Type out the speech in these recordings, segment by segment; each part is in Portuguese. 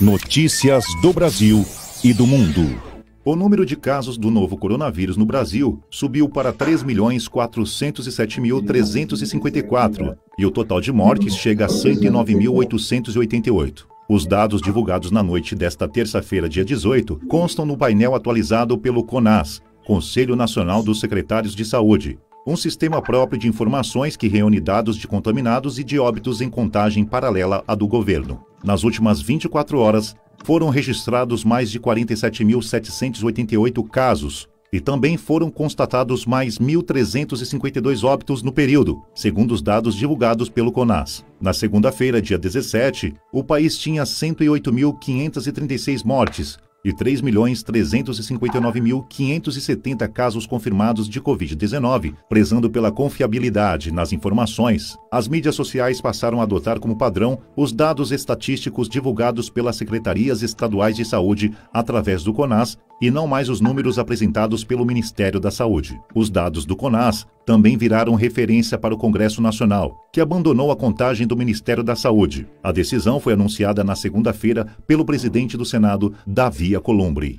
Notícias do Brasil e do mundo. O número de casos do novo coronavírus no Brasil subiu para 3.407.354 e o total de mortes chega a 109.888. Os dados divulgados na noite desta terça-feira, dia 18, constam no painel atualizado pelo CONAS, Conselho Nacional dos Secretários de Saúde, um sistema próprio de informações que reúne dados de contaminados e de óbitos em contagem paralela à do governo. Nas últimas 24 horas, foram registrados mais de 47.788 casos e também foram constatados mais 1.352 óbitos no período, segundo os dados divulgados pelo CONAS. Na segunda-feira, dia 17, o país tinha 108.536 mortes e 3.359.570 casos confirmados de Covid-19, prezando pela confiabilidade nas informações. As mídias sociais passaram a adotar como padrão os dados estatísticos divulgados pelas secretarias estaduais de saúde através do CONAS e não mais os números apresentados pelo Ministério da Saúde. Os dados do CONAS também viraram referência para o Congresso Nacional, que abandonou a contagem do Ministério da Saúde. A decisão foi anunciada na segunda-feira pelo presidente do Senado, Davi Alcolumbre.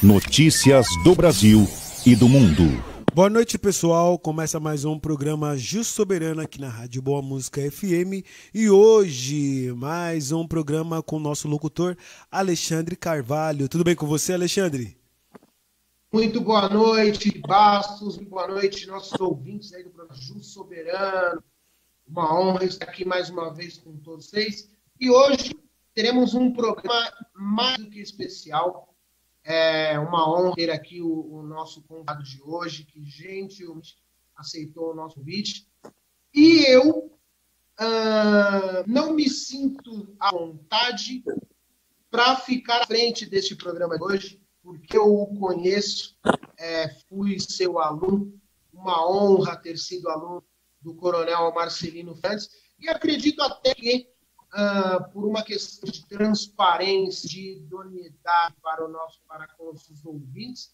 Notícias do Brasil e do mundo. Boa noite, pessoal. Começa mais um programa Justo Soberano aqui na Rádio Boa Música FM. E hoje, mais um programa com o nosso locutor, Alexandre Carvalho. Tudo bem com você, Alexandre? Muito boa noite, Bastos. Muito boa noite, nossos ouvintes aí do programa Justo Soberano. Uma honra estar aqui mais uma vez com todos vocês. E hoje teremos um programa mais do que especial. É uma honra ter aqui o nosso convidado de hoje, que gentilmente aceitou o nosso convite. E eu não me sinto à vontade para ficar à frente deste programa de hoje, porque eu o conheço, fui seu aluno, uma honra ter sido aluno do Coronel Marcelino Fernandes, e acredito até que por uma questão de transparência, de idoneidade para com os ouvintes,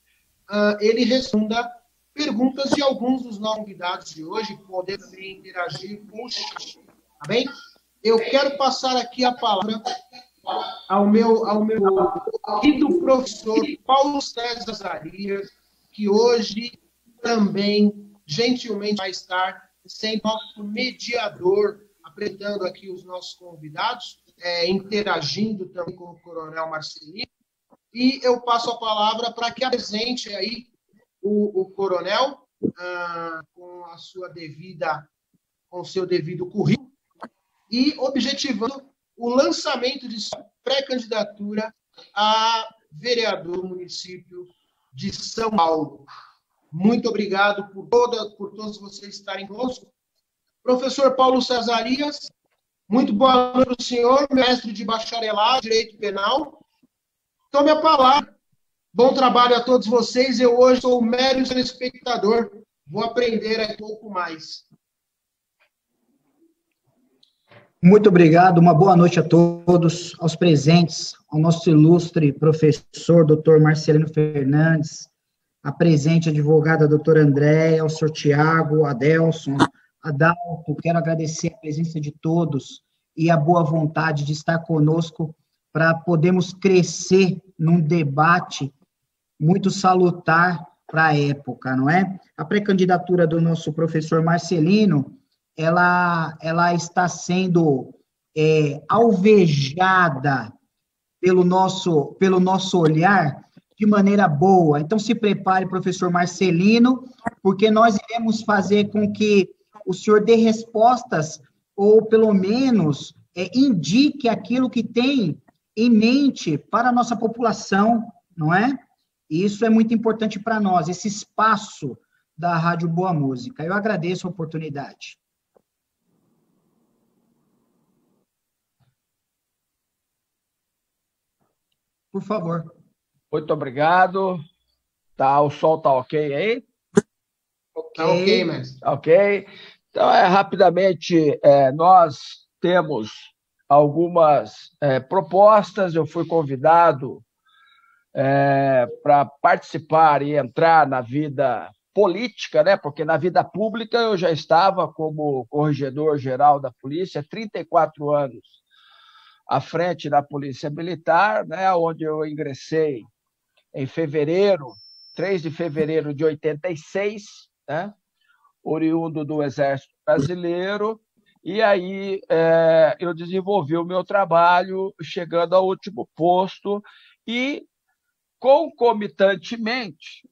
ele responda perguntas de alguns dos nossos convidados de hoje, poder também interagir com o chat, tá bem? Eu quero passar aqui a palavra ao meu querido professor Paulo César Zarias, que hoje também, gentilmente, vai estar sendo nosso mediador, apresentando aqui os nossos convidados, interagindo também com o Coronel Marcelino. E eu passo a palavra para que apresente aí o Coronel com o seu devido currículo e objetivando o lançamento de sua pré-candidatura a vereador do município de São Paulo. Muito obrigado por todos vocês estarem conosco. Professor Paulo Cesarias, muito boa noite para o senhor, mestre de bacharelado, Direito Penal. Tome a palavra. Bom trabalho a todos vocês. Eu hoje sou um mero telespectador. Vou aprender um pouco mais. Muito obrigado, uma boa noite a todos, aos presentes, ao nosso ilustre professor, doutor Marcelino Fernandes, a presente advogada, doutora Andréia, ao senhor Tiago, Adelson, Adalto. Quero agradecer a presença de todos e a boa vontade de estar conosco para podermos crescer num debate muito salutar para a época, não é? A pré-candidatura do nosso professor Marcelino, ela está sendo alvejada pelo nosso olhar de maneira boa. Então, se prepare, professor Marcelino, porque nós iremos fazer com que o senhor dê respostas, ou pelo menos indique aquilo que tem em mente para a nossa população, não é? E isso é muito importante para nós, esse espaço da Rádio Boa Música. Eu agradeço a oportunidade. Por favor. Muito obrigado. O som tá ok aí? Tá ok, mestre. Ok. Então, rapidamente, nós temos algumas propostas, eu fui convidado para participar e entrar na vida política, né? Porque na vida pública eu já estava como corregedor-geral da polícia, 34 anos à frente da Polícia Militar, né? Onde eu ingressei em fevereiro, 3 de fevereiro de 86, né? Oriundo do Exército Brasileiro, e aí eu desenvolvi o meu trabalho, chegando ao último posto, e concomitantemente,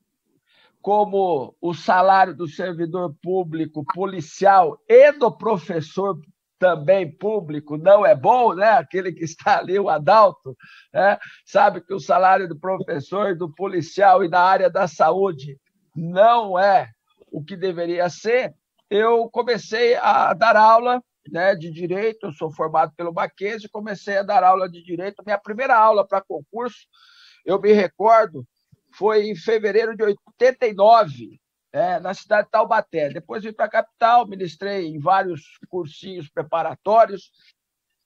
como o salário do servidor público policial e do professor também público não é bom, né? Aquele que está ali, o Adalto, né? Sabe que o salário do professor, do policial e da área da saúde não é o que deveria ser. Eu comecei a dar aula, né, de Direito, eu sou formado pelo Mackenzie, comecei a dar aula de Direito. Minha primeira aula para concurso, eu me recordo, foi em fevereiro de 89, na cidade de Taubaté. Depois vim para a capital, ministrei em vários cursinhos preparatórios.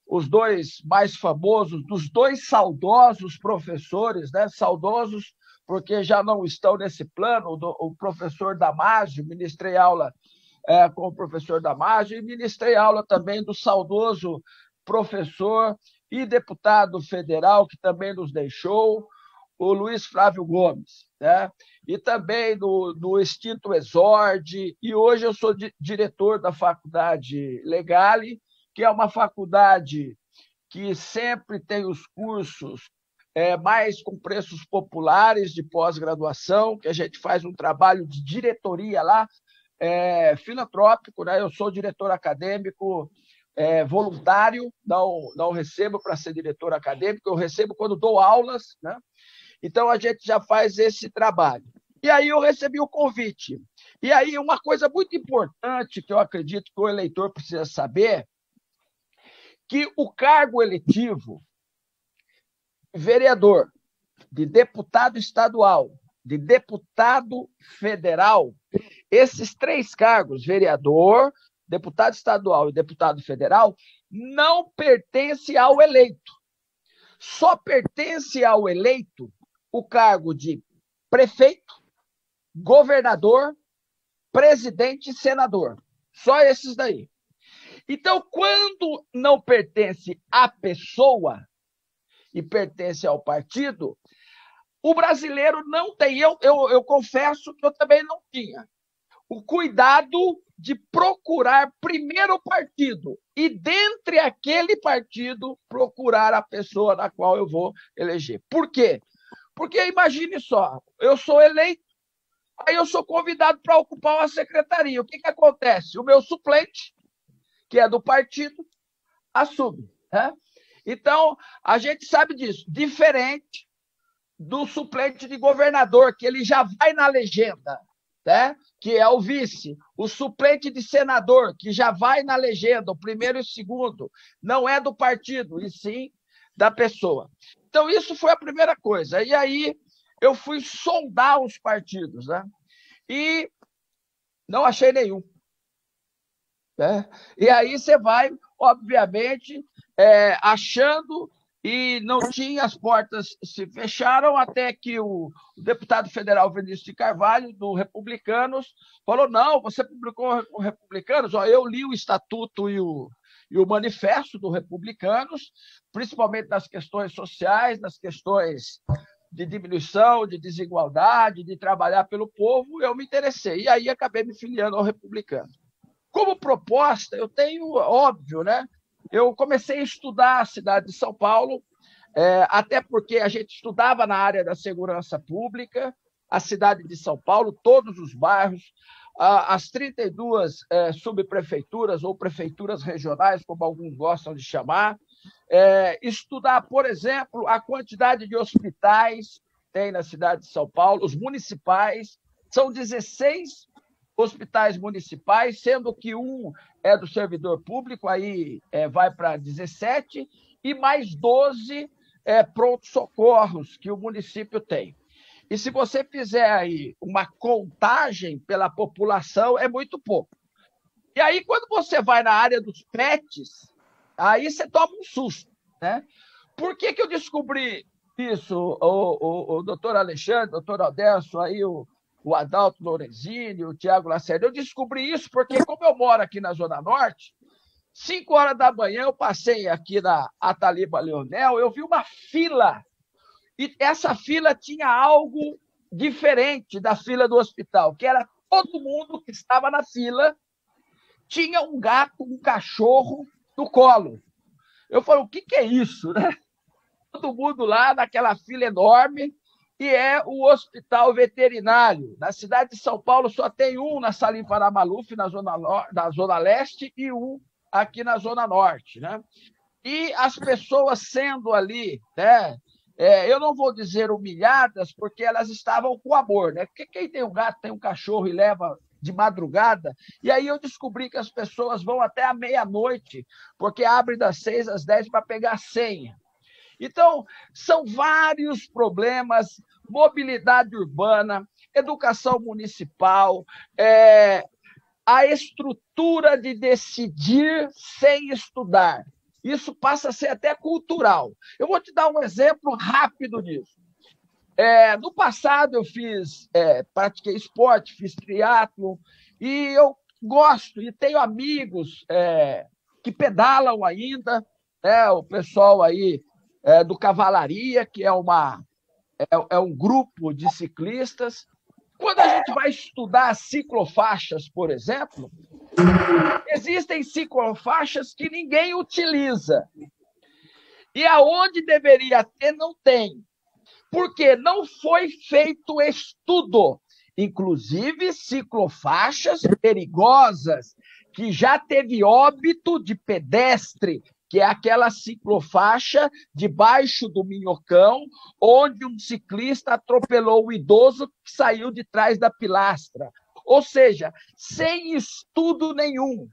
Os dois mais famosos, dos dois saudosos professores, né, saudosos porque já não estão nesse plano, o professor Damásio, ministrei aula com o professor Damásio, e ministrei aula também do saudoso professor e deputado federal, que também nos deixou, o Luiz Flávio Gomes, né? E também do extinto Exorde, e hoje eu sou diretor da Faculdade Legale, que é uma faculdade que sempre tem os cursos mais com preços populares de pós-graduação, que a gente faz um trabalho de diretoria lá, filantrópico, né? Eu sou diretor acadêmico voluntário, não recebo para ser diretor acadêmico, eu recebo quando dou aulas, né? Então, a gente já faz esse trabalho. E aí eu recebi o convite. E aí uma coisa muito importante que eu acredito que o eleitor precisa saber, que o cargo eletivo, vereador, de deputado estadual, de deputado federal, esses 3 cargos, vereador, deputado estadual e deputado federal, não pertencem ao eleito. Só pertence ao eleito o cargo de prefeito, governador, presidente e senador. Só esses daí. Então, quando não pertence à pessoa e pertence ao partido, o brasileiro não tem, eu confesso que eu também não tinha, o cuidado de procurar primeiro o partido e, dentre aquele partido, procurar a pessoa na qual eu vou eleger. Por quê? Porque, imagine só, eu sou eleito, aí eu sou convidado para ocupar uma secretaria. O que acontece? O meu suplente, que é do partido, assume, né? Então, a gente sabe disso. Diferente do suplente de governador, que ele já vai na legenda, né? Que é o vice. O suplente de senador, que já vai na legenda, o primeiro e o segundo, não é do partido, e sim da pessoa. Então, isso foi a primeira coisa. E aí, eu fui sondar os partidos, né? E não achei nenhum. Né? E aí você vai, obviamente, achando, e não tinha, as portas se fecharam, até que o deputado federal Vinícius de Carvalho, do Republicanos, falou: não, você publicou o Republicanos? Ó, eu li o estatuto e o manifesto do Republicanos, principalmente nas questões sociais, nas questões de diminuição, de desigualdade, de trabalhar pelo povo, eu me interessei. E aí acabei me filiando ao Republicano. Como proposta, eu tenho, óbvio, né? Eu comecei a estudar a cidade de São Paulo, até porque a gente estudava na área da segurança pública, a cidade de São Paulo, todos os bairros, as 32 subprefeituras ou prefeituras regionais, como alguns gostam de chamar, estudar, por exemplo, a quantidade de hospitais que tem na cidade de São Paulo, os municipais, são 16 hospitais municipais, sendo que um é do servidor público, aí vai para 17, e mais 12 pronto-socorros que o município tem. E se você fizer aí uma contagem pela população, é muito pouco. E aí, quando você vai na área dos PETs, Aí você toma um susto, né? Por que eu descobri isso, o doutor Alexandre, o doutor Alderso, aí o Adalto Lorenzini, o Tiago Lacerda? Eu descobri isso porque, como eu moro aqui na Zona Norte, 5 horas da manhã eu passei aqui na Ataliba Leonel, eu vi uma fila, e essa fila tinha algo diferente da fila do hospital, que era todo mundo que estava na fila tinha um gato, um cachorro no colo. Eu falei, o que é isso, né? Todo mundo lá naquela fila enorme, e é o hospital veterinário. Na cidade de São Paulo só tem um na Salim Farah Maluf, na Zona Leste, e um aqui na Zona Norte, né? E as pessoas sendo ali, né? Eu não vou dizer humilhadas, porque elas estavam com amor, né? Porque quem tem um gato, tem um cachorro e leva de madrugada, e aí eu descobri que as pessoas vão até a meia-noite, porque abre das 6 às 10 para pegar senha. Então, são vários problemas, mobilidade urbana, educação municipal, a estrutura de decidir sem estudar. Isso passa a ser até cultural. Eu vou te dar um exemplo rápido disso. No passado, eu pratiquei esporte, fiz triatlo, e eu gosto, e tenho amigos que pedalam ainda, o pessoal aí do Cavalaria, que é um grupo de ciclistas. Quando a gente vai estudar ciclofaixas, por exemplo, existem ciclofaixas que ninguém utiliza. E aonde deveria ter, não tem. Porque não foi feito estudo. Inclusive, ciclofaixas perigosas, que já teve óbito de pedestre, que é aquela ciclofaixa debaixo do Minhocão, onde um ciclista atropelou o idoso que saiu de trás da pilastra. Ou seja, sem estudo nenhum,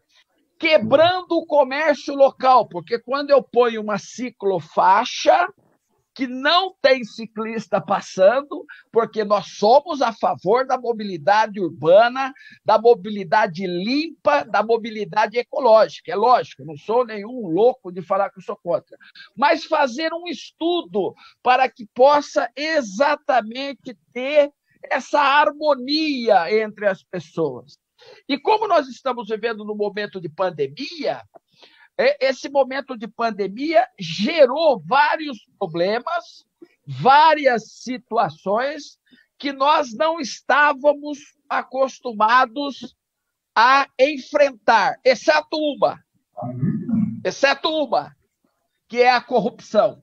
quebrando o comércio local, porque quando eu ponho uma ciclofaixa que não tem ciclista passando, porque nós somos a favor da mobilidade urbana, da mobilidade limpa, da mobilidade ecológica. É lógico, eu não sou nenhum louco de falar que eu sou contra. Mas fazer um estudo para que possa exatamente ter essa harmonia entre as pessoas. E como nós estamos vivendo num momento de pandemia, esse momento de pandemia gerou vários problemas, várias situações que nós não estávamos acostumados a enfrentar, exceto uma, que é a corrupção.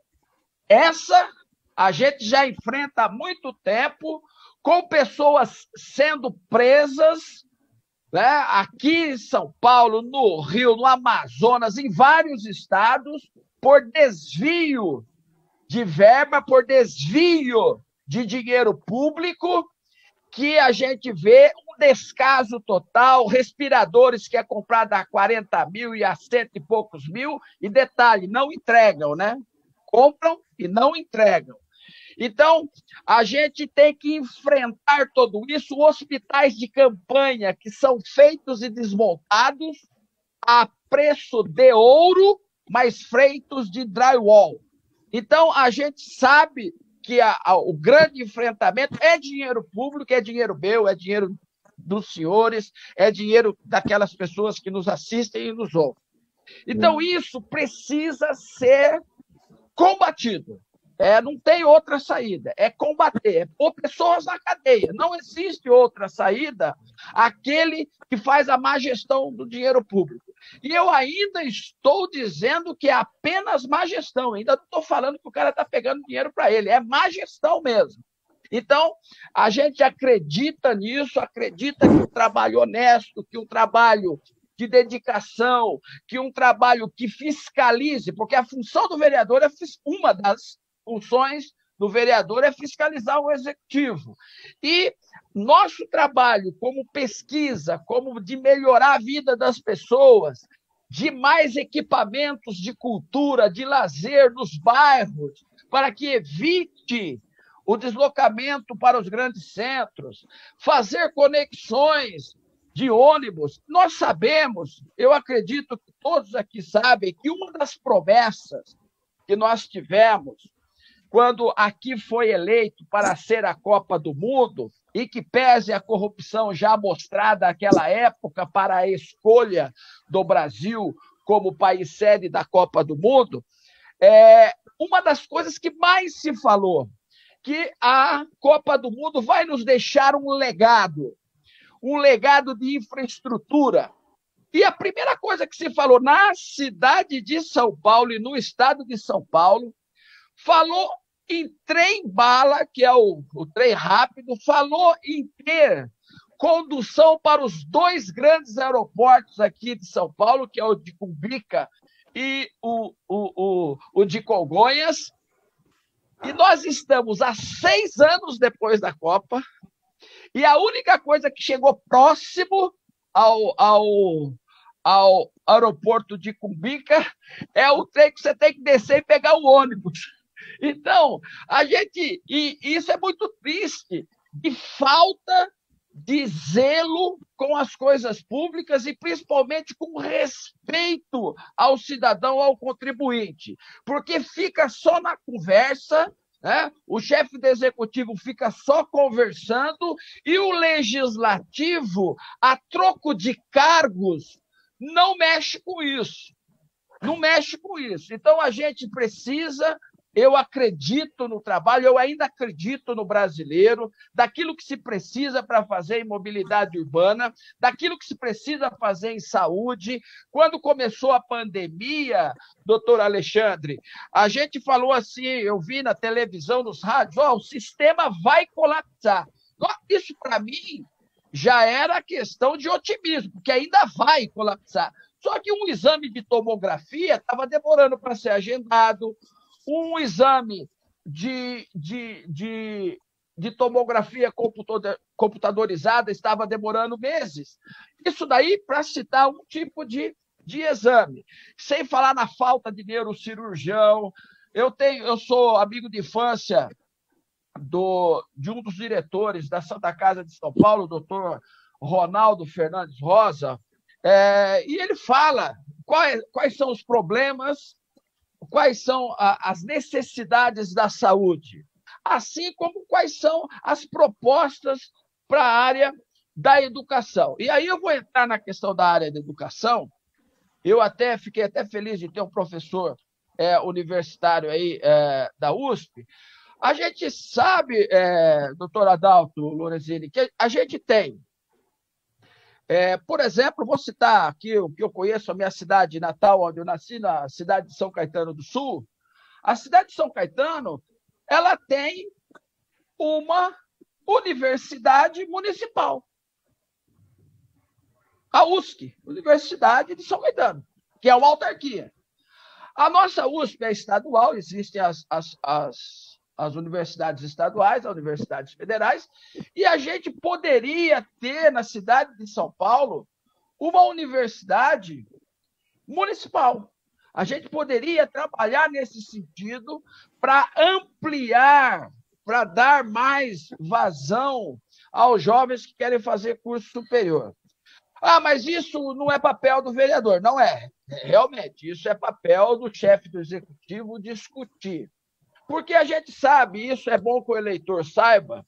Essa a gente já enfrenta há muito tempo, com pessoas sendo presas, né? Aqui em São Paulo, no Rio, no Amazonas, em vários estados, por desvio de verba, por desvio de dinheiro público, que a gente vê um descaso total, respiradores que é comprado a 40 mil e a 100 e poucos mil, e detalhe, não entregam, né? Compram e não entregam. Então, a gente tem que enfrentar tudo isso, hospitais de campanha que são feitos e desmontados a preço de ouro, mas feitos de drywall. Então, a gente sabe que o grande enfrentamento é dinheiro público, é dinheiro meu, é dinheiro dos senhores, é dinheiro daquelas pessoas que nos assistem e nos ouvem. Então, isso precisa ser combatido. Não tem outra saída, é combater, é pôr pessoas na cadeia. Não existe outra saída aquele que faz a má gestão do dinheiro público. E eu ainda estou dizendo que é apenas má gestão, ainda não estou falando que o cara está pegando dinheiro para ele, é má gestão mesmo. Então, a gente acredita nisso, acredita que um trabalho honesto, que um trabalho de dedicação, que um trabalho que fiscalize, porque a função do vereador é uma das funções do vereador é fiscalizar o executivo. E nosso trabalho como pesquisa, como de melhorar a vida das pessoas, de mais equipamentos de cultura, de lazer nos bairros, para que evite o deslocamento para os grandes centros, fazer conexões de ônibus. Nós sabemos, eu acredito que todos aqui sabem, que uma das promessas que nós tivemos quando aqui foi eleito para ser a Copa do Mundo, e que pese a corrupção já mostrada naquela época para a escolha do Brasil como país sede da Copa do Mundo, uma das coisas que mais se falou, que a Copa do Mundo vai nos deixar um legado de infraestrutura. E a primeira coisa que se falou na cidade de São Paulo e no estado de São Paulo, falou em trem-bala, que é o trem rápido, falou em ter condução para os 2 grandes aeroportos aqui de São Paulo, que é o de Cumbica e o de Congonhas. E nós estamos há 6 anos depois da Copa, e a única coisa que chegou próximo ao aeroporto de Cumbica é o trem que você tem que descer e pegar o ônibus. Então, e isso é muito triste, de falta de zelo com as coisas públicas e principalmente com respeito ao cidadão, ao contribuinte, porque fica só na conversa, né? O chefe do executivo fica só conversando e o legislativo, a troco de cargos, não mexe com isso. Não mexe com isso. Então, a gente precisa... Eu acredito no trabalho, eu ainda acredito no brasileiro, daquilo que se precisa para fazer em mobilidade urbana, daquilo que se precisa fazer em saúde. Quando começou a pandemia, doutor Alexandre, a gente falou assim, eu vi na televisão, nos rádios, o sistema vai colapsar. Isso, para mim, já era questão de otimismo, porque ainda vai colapsar. Só que um exame de tomografia estava demorando para ser agendado, um exame de tomografia computadorizada estava demorando meses. Isso daí para citar um tipo de exame. Sem falar na falta de neurocirurgião. Eu sou amigo de infância de um dos diretores da Santa Casa de São Paulo, o doutor Ronaldo Fernandes Rosa, e ele fala quais são os problemas, quais são as necessidades da saúde, assim como quais são as propostas para a área da educação. E aí eu vou entrar na questão da área da educação. Eu fiquei até feliz de ter um professor universitário aí da USP. A gente sabe, doutor Adalto Lorenzini, que a gente tem, por exemplo, vou citar aqui o que eu conheço, a minha cidade natal, onde eu nasci, na cidade de São Caetano do Sul. A cidade de São Caetano, ela tem uma universidade municipal. A USC, Universidade de São Caetano, que é uma autarquia. A nossa USP é estadual, existem as universidades estaduais, as universidades federais, e a gente poderia ter na cidade de São Paulo uma universidade municipal. A gente poderia trabalhar nesse sentido para ampliar, para dar mais vazão aos jovens que querem fazer curso superior. Mas isso não é papel do vereador. Não é. Realmente, isso é papel do chefe do executivo discutir. Porque a gente sabe, isso é bom que o eleitor saiba,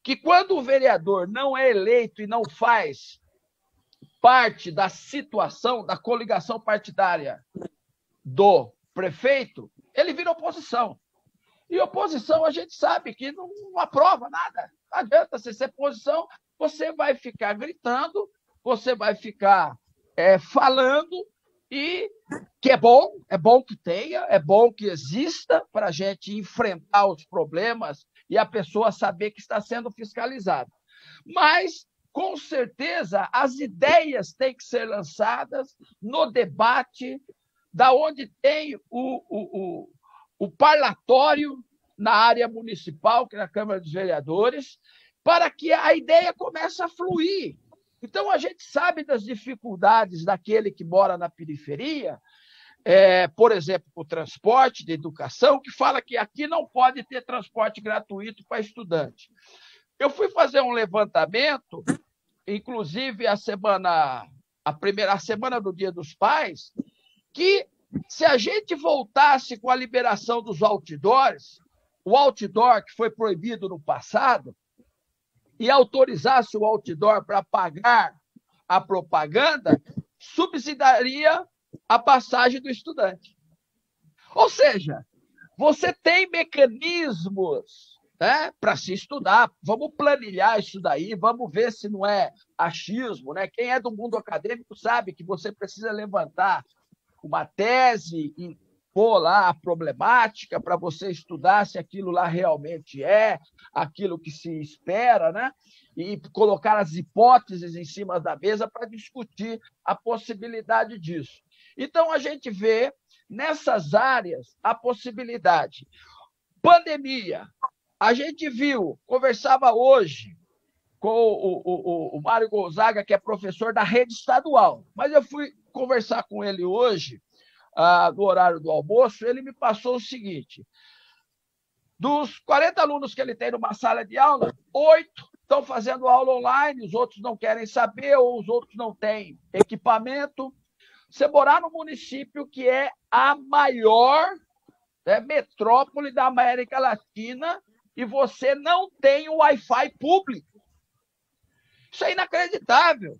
que quando o vereador não é eleito e não faz parte da situação, da coligação partidária do prefeito, ele vira oposição. E oposição a gente sabe que não aprova nada. Não adianta você ser oposição, você vai ficar gritando, você vai ficar falando, e que é bom que tenha, é bom que exista para a gente enfrentar os problemas e a pessoa saber que está sendo fiscalizada. Mas, com certeza, as ideias têm que ser lançadas no debate, da onde tem o parlatório na área municipal, que é na Câmara dos Vereadores, para que a ideia comece a fluir. Então, a gente sabe das dificuldades daquele que mora na periferia, por exemplo, o transporte de educação, que fala que aqui não pode ter transporte gratuito para estudante. Eu fui fazer um levantamento inclusive a semana do Dia dos Pais, que se a gente voltasse com a liberação dos outdoors, o outdoor que foi proibido no passado, e autorizasse o outdoor para pagar a propaganda, subsidiaria a passagem do estudante. Ou seja, você tem mecanismos, né, para se estudar. Vamos planilhar isso daí, vamos ver se não é achismo, né? Quem é do mundo acadêmico sabe que você precisa levantar uma tese e pôr lá a problemática para você estudar se aquilo lá realmente é aquilo que se espera, né? E colocar as hipóteses em cima da mesa para discutir a possibilidade disso. Então, a gente vê nessas áreas a possibilidade. Pandemia. A gente viu, conversava hoje com o Mário Gonzaga, que é professor da rede estadual, mas eu fui conversar com ele hoje, no horário do almoço, ele me passou o seguinte: dos 40 alunos que ele tem numa sala de aula, 8 estão fazendo aula online, os outros não querem saber, ou os outros não têm equipamento. Você morar no município que é a maior, né, metrópole da América Latina e você não tem o Wi-Fi público. Isso é inacreditável,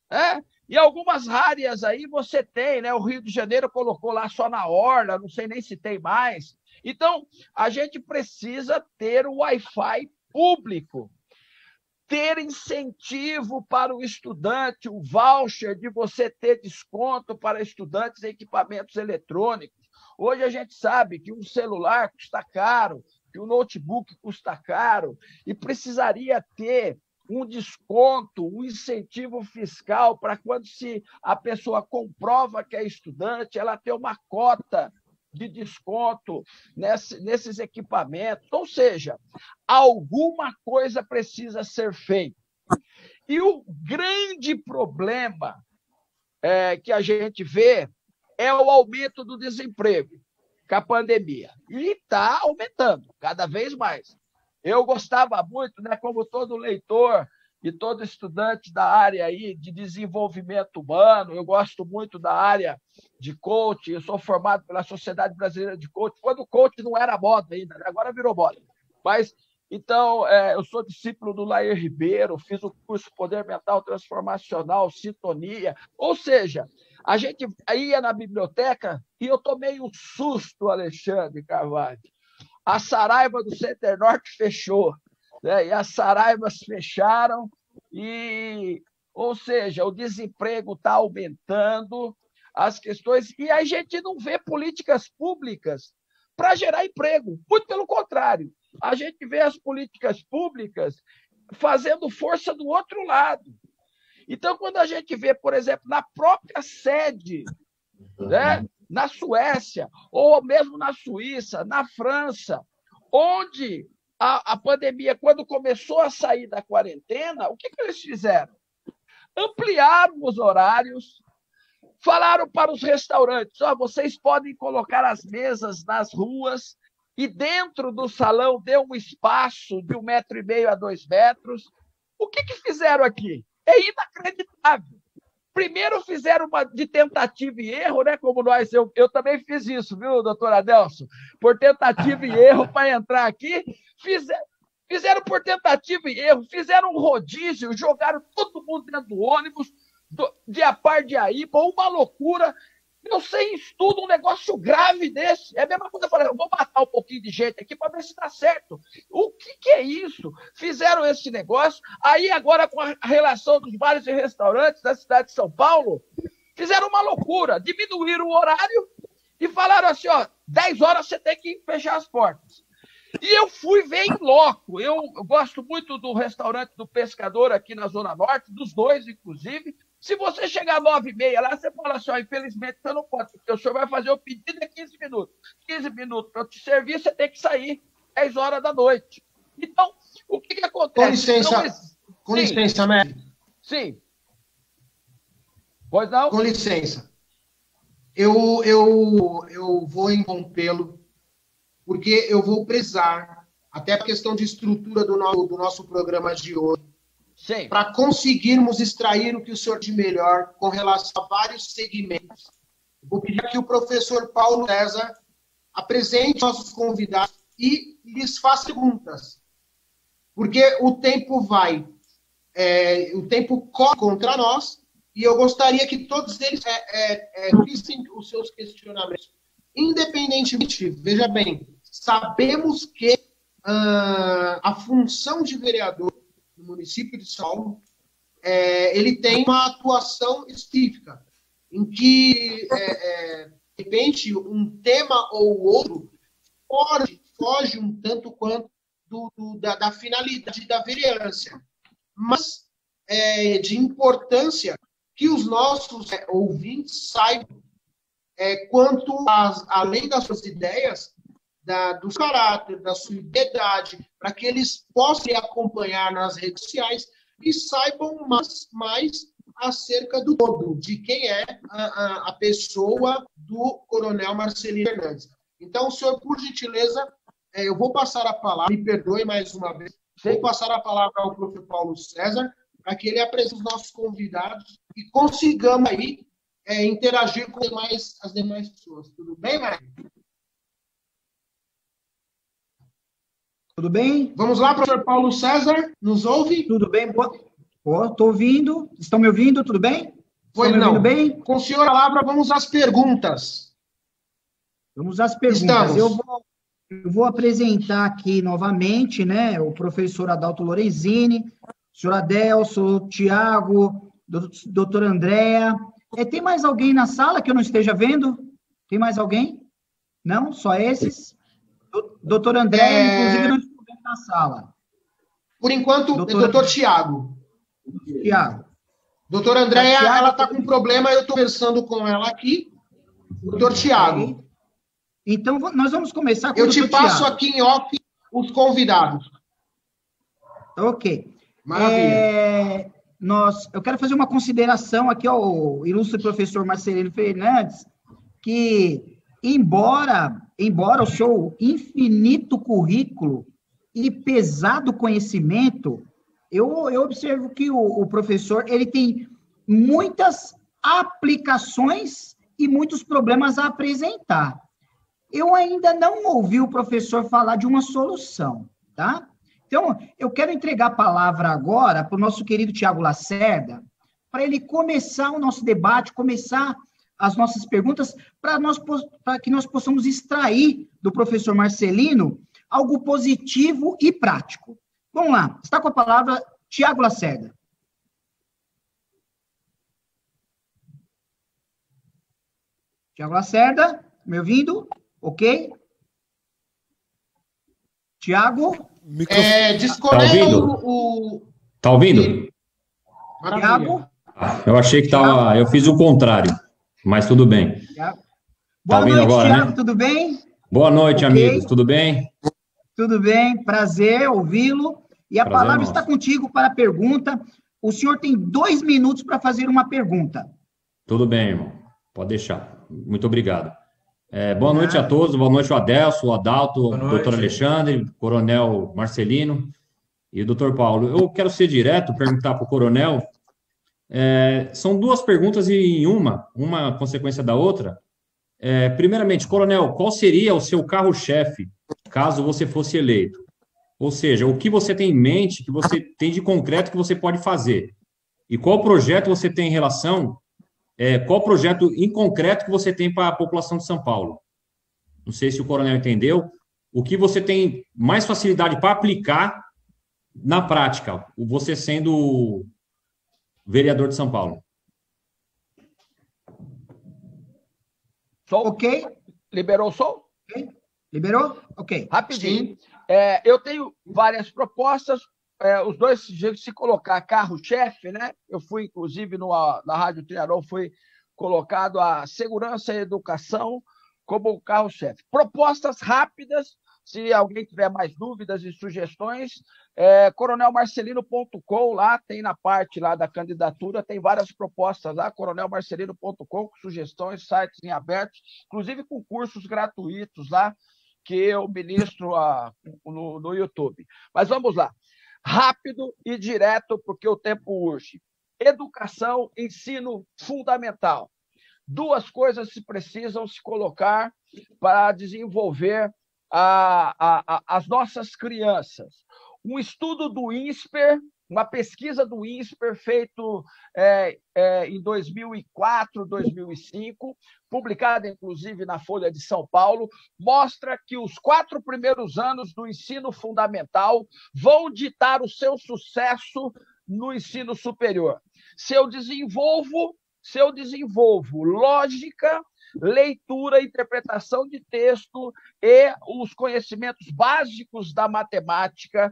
né? E algumas áreas aí você tem, né? O Rio de Janeiro colocou lá só na orla, não sei nem se tem mais. Então, a gente precisa ter o Wi-Fi público, ter incentivo para o estudante, o voucher de você ter desconto para estudantes em equipamentos eletrônicos. Hoje a gente sabe que um celular custa caro, que um notebook custa caro, e precisaria ter um desconto, um incentivo fiscal para quando a pessoa comprova que é estudante, ela ter uma cota de desconto nesses equipamentos. Ou seja, alguma coisa precisa ser feita. E o grande problema que a gente vê é o aumento do desemprego com a pandemia. E está aumentando cada vez mais. Eu gostava muito, né, como todo leitor e todo estudante da área aí de desenvolvimento humano, eu gosto muito da área de coaching, eu sou formado pela Sociedade Brasileira de Coaching, quando o coaching não era moda ainda, né? Agora virou moda. Mas, então, eu sou discípulo do Lair Ribeiro, fiz o curso Poder Mental Transformacional, Sintonia, ou seja, a gente ia na biblioteca e eu tomei um susto, Alexandre Carvalho. A Saraiva do Center Norte fechou, né? E as Saraivas fecharam, ou seja, o desemprego está aumentando, as questões, e a gente não vê políticas públicas para gerar emprego, muito pelo contrário, a gente vê as políticas públicas fazendo força do outro lado. Então, quando a gente vê, por exemplo, na própria sede, né, na Suécia, ou mesmo na Suíça, na França, onde a pandemia, quando começou a sair da quarentena, o que eles fizeram? Ampliaram os horários, falaram para os restaurantes: vocês podem colocar as mesas nas ruas e dentro do salão dê um espaço de 1,5 metro a 2 metros. O que fizeram aqui? É inacreditável. Primeiro fizeram uma de tentativa e erro, né? Como nós, eu também fiz isso, viu, doutor Adelson? Por tentativa e erro para entrar aqui. Fizeram por tentativa e erro, fizeram um rodízio, jogaram todo mundo dentro do ônibus, de a par de aí, uma loucura. Eu sei estudo um negócio grave desse. É a mesma coisa, eu falei, eu vou matar um pouquinho de gente aqui para ver se dá certo. O que é isso? Fizeram esse negócio, aí agora com a relação dos bares e restaurantes da cidade de São Paulo, fizeram uma loucura, diminuíram o horário e falaram assim, 10 horas você tem que fechar as portas. E eu fui ver em loco. Eu gosto muito do restaurante do Pescador aqui na Zona Norte, dos dois, inclusive. Se você chegar às 9h30 lá, você fala assim, infelizmente você não pode, porque o senhor vai fazer o pedido em 15 minutos. 15 minutos para eu te servir, você tem que sair 10 horas da noite. Então, o que acontece? Com licença, mestre. Sim. Pois não? Com licença. Eu vou interrompê-lo, porque eu vou prezar, até a questão de estrutura do nosso programa de hoje, para conseguirmos extrair o que o senhor de melhor com relação a vários segmentos. Vou pedir que o professor Paulo César apresente nossos convidados e lhes faça perguntas, porque o tempo corre contra nós, e eu gostaria que todos eles fizessem os seus questionamentos, independentemente. Veja bem, sabemos que a função de vereador no município de São Paulo, ele tem uma atuação específica, em que, de repente, um tema ou outro foge um tanto quanto da finalidade da vereança, mas de importância que os nossos ouvintes saibam quanto além das suas ideias, do caráter, da sua ideidade, para que eles possam acompanhar nas redes sociais e saibam mais acerca do todo, de quem é a pessoa do Coronel Marcelino Fernandes. Então, senhor, por gentileza, eu vou passar a palavra, me perdoe mais uma vez, vou passar a palavra ao professor Paulo César, para que ele apresente os nossos convidados e consigamos aí interagir com as demais pessoas. Tudo bem, Mário? Tudo bem? Vamos lá, professor Paulo César, nos ouve? Tudo bem? Estou ouvindo. Estão me ouvindo? Tudo bem? Pois não. Bem? Com o senhor a palavra, vamos às perguntas. Vamos às perguntas. Eu vou apresentar aqui novamente, né, o professor Adalto Lorenzini, o senhor Adelso, o Tiago, doutora Andréa. Tem mais alguém na sala que eu não esteja vendo? Tem mais alguém? Não? Só esses? Doutor Andréa, inclusive, não estou vendo na sala. Por enquanto, doutor Tiago. Tiago. Doutora Andréa, ela está com problema, eu estou conversando com ela aqui. Doutor Tiago. Então, nós vamos começar com o doutor Tiago. Eu te passo aqui em off os convidados. Ok. Maravilha. Eu quero fazer uma consideração aqui ao ilustre professor Marcelino Fernandes, que, embora o seu infinito currículo e pesado conhecimento, eu observo que o professor ele tem muitas aplicações e muitos problemas a apresentar. Eu ainda não ouvi o professor falar de uma solução, tá? Então, eu quero entregar a palavra agora para o nosso querido Tiago Lacerda, para ele começar o nosso debate, começar as nossas perguntas, para que nós possamos extrair do professor Marcelino algo positivo e prático. Vamos lá, está com a palavra Tiago Lacerda. Tiago Lacerda, me ouvindo? Ok? Tiago? Desconecta o... Tá ouvindo? Tiago? Eu achei que estava... Eu fiz o contrário, mas tudo bem. Boa noite, agora, Tiago, né? Tudo bem? Boa noite, amigos, tudo bem? Tudo bem, prazer ouvi-lo. E a palavra nosso. está contigo para a pergunta. O senhor tem 2 minutos para fazer uma pergunta. Tudo bem, irmão. Pode deixar. Muito obrigado. Boa noite a todos. Boa noite, o Adelso, o Adalto, o doutor Alexandre, o coronel Marcelino e o doutor Paulo. Eu quero ser direto, perguntar para o coronel. São 2 perguntas em uma consequência da outra. Primeiramente, coronel, qual seria o seu carro-chefe caso você fosse eleito? Ou seja, o que você tem em mente, que você tem de concreto que você pode fazer? E qual projeto você tem em relação, qual projeto em concreto que você tem para a população de São Paulo? Não sei se o coronel entendeu. O que você tem mais facilidade para aplicar na prática, você sendo vereador de São Paulo? Som? Ok. Liberou o som? Okay. Liberou? Ok. Rapidinho. Eu tenho várias propostas. Os dois jeitos de se colocar carro-chefe, né? Eu fui, inclusive, na Rádio Trianon, foi colocado a segurança e a educação como carro-chefe. Propostas rápidas, se alguém tiver mais dúvidas e sugestões, coronelmarcelino.com, lá tem na parte lá da candidatura, tem várias propostas lá, coronelmarcelino.com, com sugestões, sites em aberto, inclusive com cursos gratuitos lá, que eu ministro no YouTube. Mas vamos lá. rápido e direto, porque o tempo urge. Educação, ensino fundamental. Duas coisas se precisam se colocar para desenvolver as nossas crianças. Um estudo do INSPER, uma pesquisa do INSPER feito em 2004, 2005, publicada, inclusive, na Folha de São Paulo, mostra que os 4 primeiros anos do ensino fundamental vão ditar o seu sucesso no ensino superior. Se eu desenvolvo lógica, leitura, interpretação de texto e os conhecimentos básicos da matemática,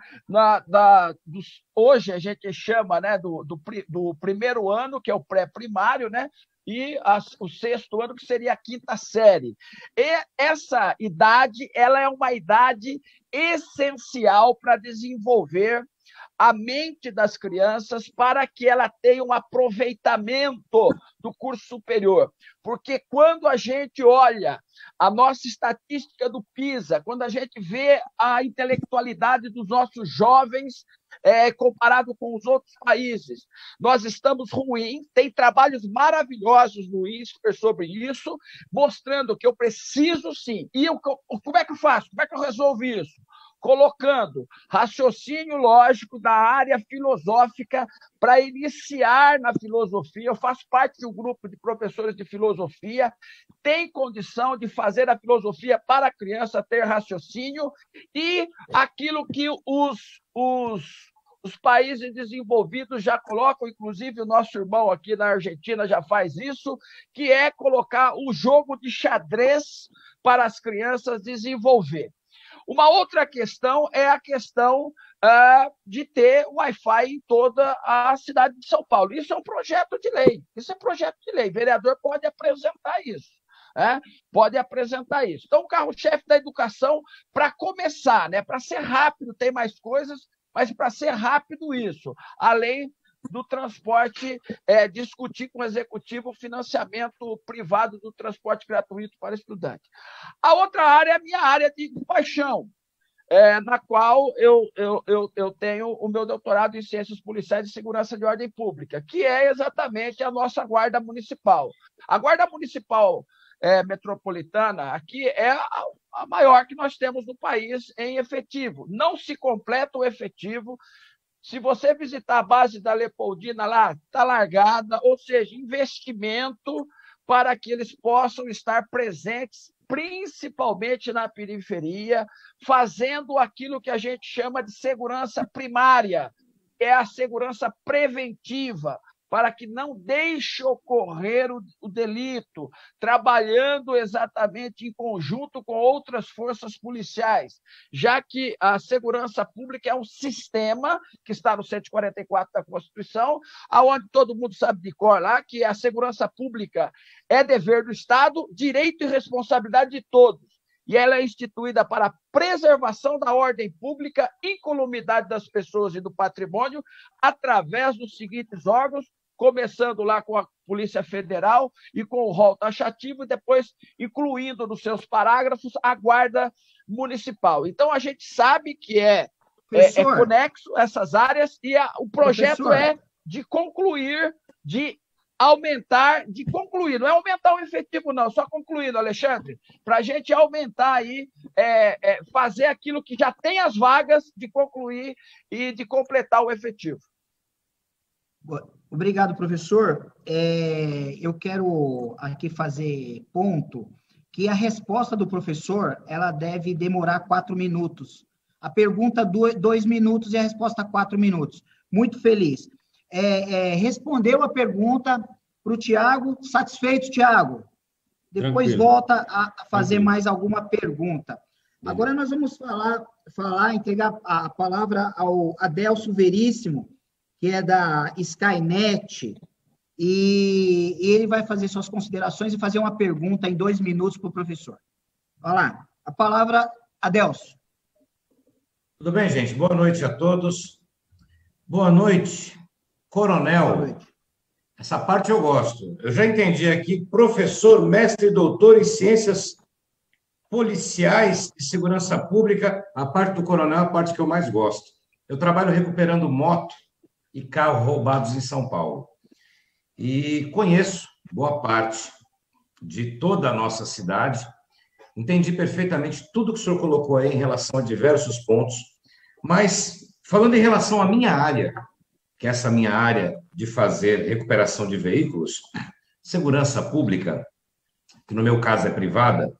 hoje a gente chama, né, do primeiro ano, que é o pré-primário, né, e o 6º ano, que seria a 5ª série. E essa idade, ela é uma idade essencial para desenvolver a mente das crianças para que ela tenha um aproveitamento do curso superior. Porque quando a gente olha a nossa estatística do PISA, quando a gente vê a intelectualidade dos nossos jovens comparado com os outros países, nós estamos ruins. Tem trabalhos maravilhosos no INSPER sobre isso, mostrando que eu preciso sim. E como é que eu faço? Como é que eu resolvo isso? Colocando raciocínio lógico da área filosófica para iniciar na filosofia. Eu faço parte de um grupo de professores de filosofia, tem condição de fazer a filosofia para a criança ter raciocínio e aquilo que os países desenvolvidos já colocam, inclusive o nosso irmão aqui na Argentina já faz isso, que é colocar o jogo de xadrez para as crianças desenvolver. Uma outra questão é a questão de ter Wi-Fi em toda a cidade de São Paulo. Isso é um projeto de lei. Isso é projeto de lei. O vereador pode apresentar isso. Pode apresentar isso. Então, o carro-chefe da educação, para começar, né, para ser rápido, tem mais coisas, mas para ser rápido isso, além do transporte, discutir com o executivo o financiamento privado do transporte gratuito para estudante. A outra área é a minha área de paixão, na qual eu tenho o meu doutorado em Ciências Policiais e Segurança de Ordem Pública, que é exatamente a nossa Guarda Municipal. A Guarda Municipal metropolitana aqui é a maior que nós temos no país em efetivo. Não se completa o efetivo. Se você visitar a base da Leopoldina lá, está largada, ou seja, investimento para que eles possam estar presentes, principalmente na periferia, fazendo aquilo que a gente chama de segurança primária, que é a segurança preventiva, para que não deixe ocorrer o delito, trabalhando exatamente em conjunto com outras forças policiais, já que a segurança pública é um sistema que está no 144 da Constituição, aonde todo mundo sabe de cor lá que a segurança pública é dever do Estado, direito e responsabilidade de todos. E ela é instituída para a preservação da ordem pública, incolumidade das pessoas e do patrimônio, através dos seguintes órgãos, começando lá com a Polícia Federal e com o rol taxativo, e depois incluindo nos seus parágrafos a Guarda Municipal. Então, a gente sabe que é conexo essas áreas, e o projeto é de concluir, de aumentar, de concluir. Não é aumentar o efetivo, não, só concluindo, Alexandre, para a gente aumentar aí, fazer aquilo que já tem as vagas, de concluir e de completar o efetivo. Obrigado, professor. Eu quero aqui fazer ponto que a resposta do professor ela deve demorar 4 minutos. A pergunta 2 minutos e a resposta 4 minutos. Muito feliz. Respondeu a pergunta para o Tiago. Satisfeito, Tiago? Depois tranquilo. Volta a fazer tranquilo. Mais alguma pergunta. Agora nós vamos entregar a palavra ao Adelso Veríssimo, que é da Skynet, e ele vai fazer suas considerações e fazer uma pergunta em 2 minutos para o professor. Vai lá, a palavra, Adelso. Tudo bem, gente? Boa noite a todos. Boa noite, coronel. Boa noite. Essa parte eu gosto. Eu já entendi aqui, professor, mestre e doutor em ciências policiais e segurança pública, a parte do coronel é a parte que eu mais gosto. eu trabalho recuperando moto e carro roubados em São Paulo. E conheço boa parte de toda a nossa cidade. Entendi perfeitamente tudo que o senhor colocou aí em relação a diversos pontos, mas falando em relação à minha área, que é essa minha área de fazer recuperação de veículos, segurança pública, que no meu caso é privada,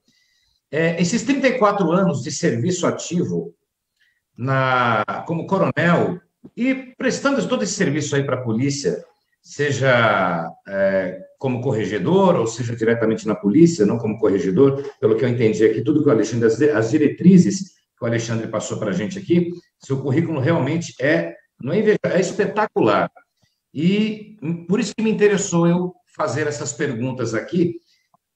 esses 34 anos de serviço ativo como coronel e prestando todo esse serviço aí para a polícia, seja como corregedor ou seja diretamente na polícia, não como corregedor, pelo que eu entendi aqui, tudo que o Alexandre, as diretrizes que o Alexandre passou para a gente aqui, seu currículo realmente não é invejável, é espetacular. E por isso que me interessou eu fazer essas perguntas aqui.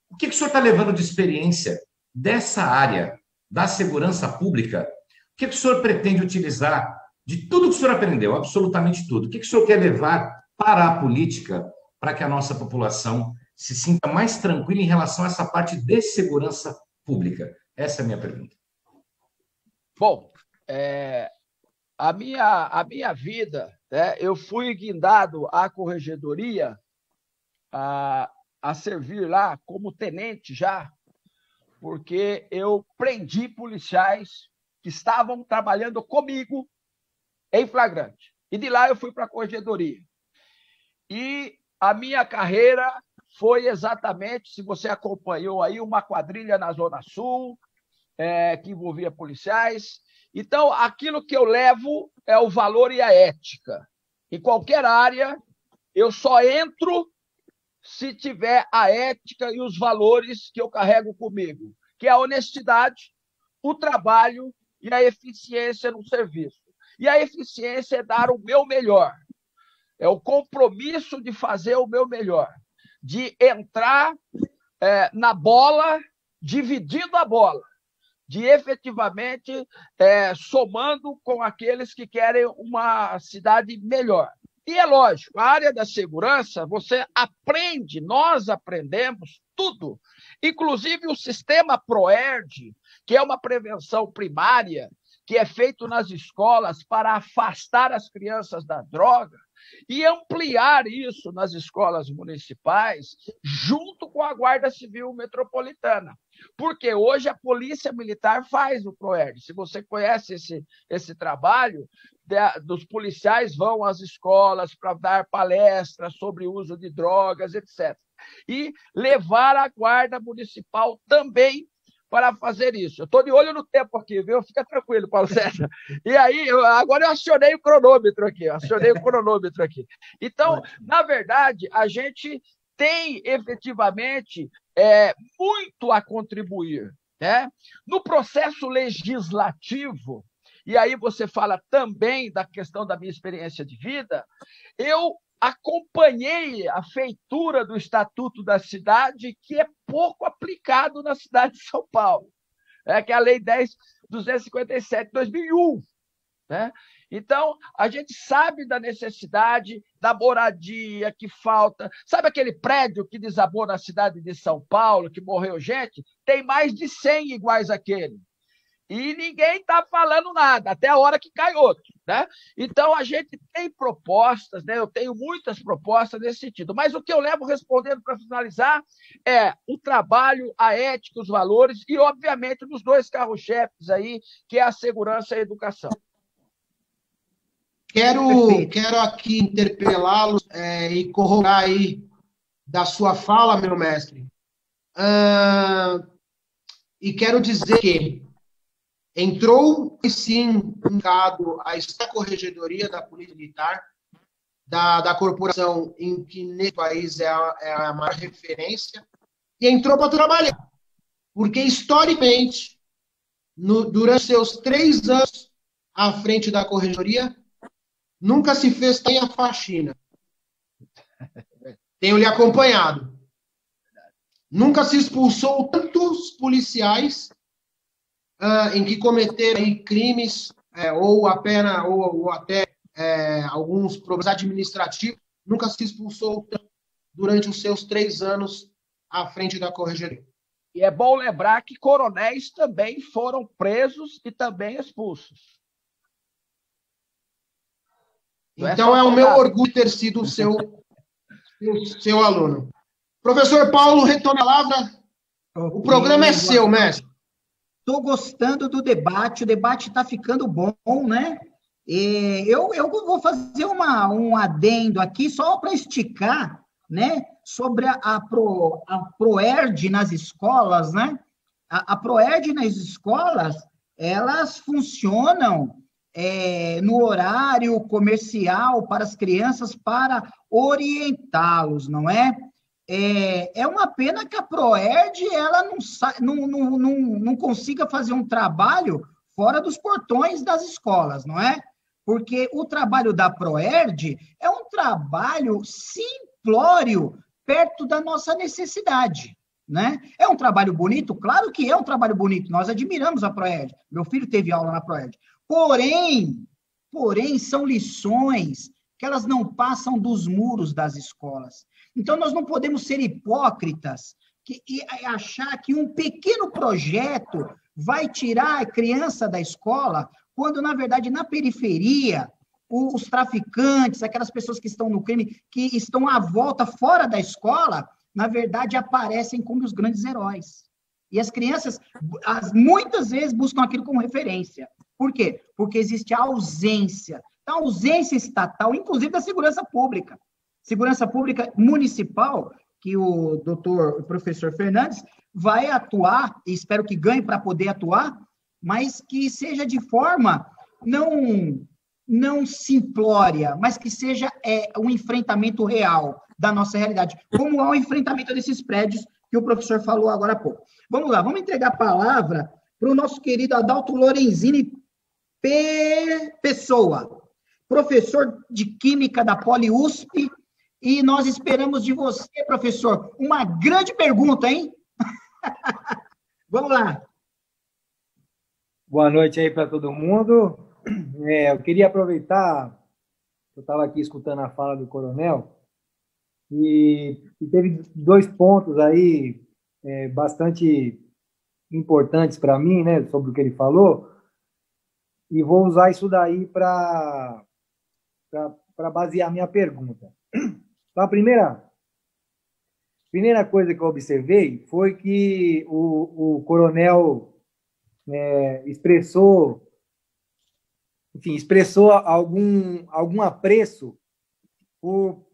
O que o senhor está levando de experiência dessa área da segurança pública? O que o senhor pretende utilizar de tudo que o senhor aprendeu, absolutamente tudo? O que o senhor quer levar para a política para que a nossa população se sinta mais tranquila em relação a essa parte de segurança pública? Essa é a minha pergunta. Bom, a minha vida, né, eu fui guindado à corregedoria a servir lá como tenente já, porque eu prendi policiais que estavam trabalhando comigo em flagrante. E de lá eu fui para a corregedoria. E a minha carreira foi exatamente, se você acompanhou aí, uma quadrilha na Zona Sul, que envolvia policiais. Então, aquilo que eu levo é o valor e a ética. Em qualquer área, eu só entro se tiver a ética e os valores que eu carrego comigo, que é a honestidade, o trabalho e a eficiência no serviço. E a eficiência é dar o meu melhor, é o compromisso de fazer o meu melhor, de entrar na bola, dividindo a bola, de efetivamente somando com aqueles que querem uma cidade melhor. E é lógico, a área da segurança, você aprende, nós aprendemos tudo, inclusive o sistema PROERD, que é uma prevenção primária, que é feito nas escolas para afastar as crianças da droga, e ampliar isso nas escolas municipais, junto com a Guarda Civil Metropolitana. Porque hoje a Polícia Militar faz o PROERD. Se você conhece esse trabalho, dos policiais vão às escolas para dar palestras sobre o uso de drogas, etc. E levar a Guarda Municipal também para fazer isso. Eu estou de olho no tempo aqui, viu? Fica tranquilo, Paulo César. E aí, agora eu acionei o cronômetro aqui. Então, na verdade, a gente tem efetivamente muito a contribuir, né? No processo legislativo, e aí você fala também da questão da minha experiência de vida, eu acompanhei a feitura do Estatuto da Cidade, que é pouco aplicado na cidade de São Paulo, que é a Lei 10.257, de 2001. Né? Então, a gente sabe da necessidade da moradia que falta. Sabe aquele prédio que desabou na cidade de São Paulo, que morreu gente? Tem mais de 100 iguais àquele. E ninguém está falando nada, até a hora que cai outro. Né? Então, a gente tem propostas, né? Eu tenho muitas propostas nesse sentido, mas o que eu levo respondendo para finalizar é o trabalho, a ética, os valores e, obviamente, nos dois carros-chefes aí, que é a segurança e a educação. Quero aqui interpelá-lo e corroborar aí da sua fala, meu mestre. E quero dizer que entrou, sim, indicado a esta corregedoria da Polícia Militar, da corporação em que nesse país é a maior referência, e entrou para trabalhar. Porque, historicamente, durante seus 3 anos à frente da corregedoria, nunca se fez a faxina. Tenho lhe acompanhado. Nunca se expulsou tantos policiais em que cometeram aí crimes ou até alguns problemas administrativos. Nunca se expulsou tanto durante os seus 3 anos à frente da corregedoria. E é bom lembrar que coronéis também foram presos e também expulsos. Então é o meu orgulho ter sido o seu aluno. Professor Paulo, retome a palavra. O programa é seu, mestre. Estou gostando do debate, o debate está ficando bom, né? Eu vou fazer um adendo aqui, só para esticar, né? Sobre a ProERD nas escolas, né? A ProERD nas escolas, elas funcionam no horário comercial para as crianças, para orientá-los, não é? É uma pena que a ProERD ela não consiga fazer um trabalho fora dos portões das escolas, não é? Porque o trabalho da ProERD é um trabalho simplório perto da nossa necessidade, né? É um trabalho bonito? Claro que é um trabalho bonito, nós admiramos a ProERD, meu filho teve aula na ProERD, porém, são lições que elas não passam dos muros das escolas. Então, nós não podemos ser hipócritas e achar que um pequeno projeto vai tirar a criança da escola, quando, na verdade, na periferia, os traficantes, aquelas pessoas que estão no crime, que estão à volta, fora da escola, na verdade, aparecem como os grandes heróis. E as crianças, muitas vezes, buscam aquilo como referência. Por quê? Porque existe a ausência estatal, inclusive da segurança pública municipal, que o professor Fernandes vai atuar, e espero que ganhe para poder atuar, mas que seja de forma não simplória, mas que seja um enfrentamento real da nossa realidade, como é o enfrentamento desses prédios que o professor falou agora há pouco. Vamos lá, vamos entregar a palavra para o nosso querido Adalto Lorenzini Pessoa, professor de Química da Poli-USP, e nós esperamos de você, professor, uma grande pergunta, hein? Vamos lá. Boa noite aí para todo mundo. Eu queria aproveitar, eu estava aqui escutando a fala do coronel, e teve 2 pontos aí bastante importantes para mim, né, sobre o que ele falou, e vou usar isso daí para basear minha pergunta. Então, a primeira coisa que eu observei foi que o coronel expressou algum apreço por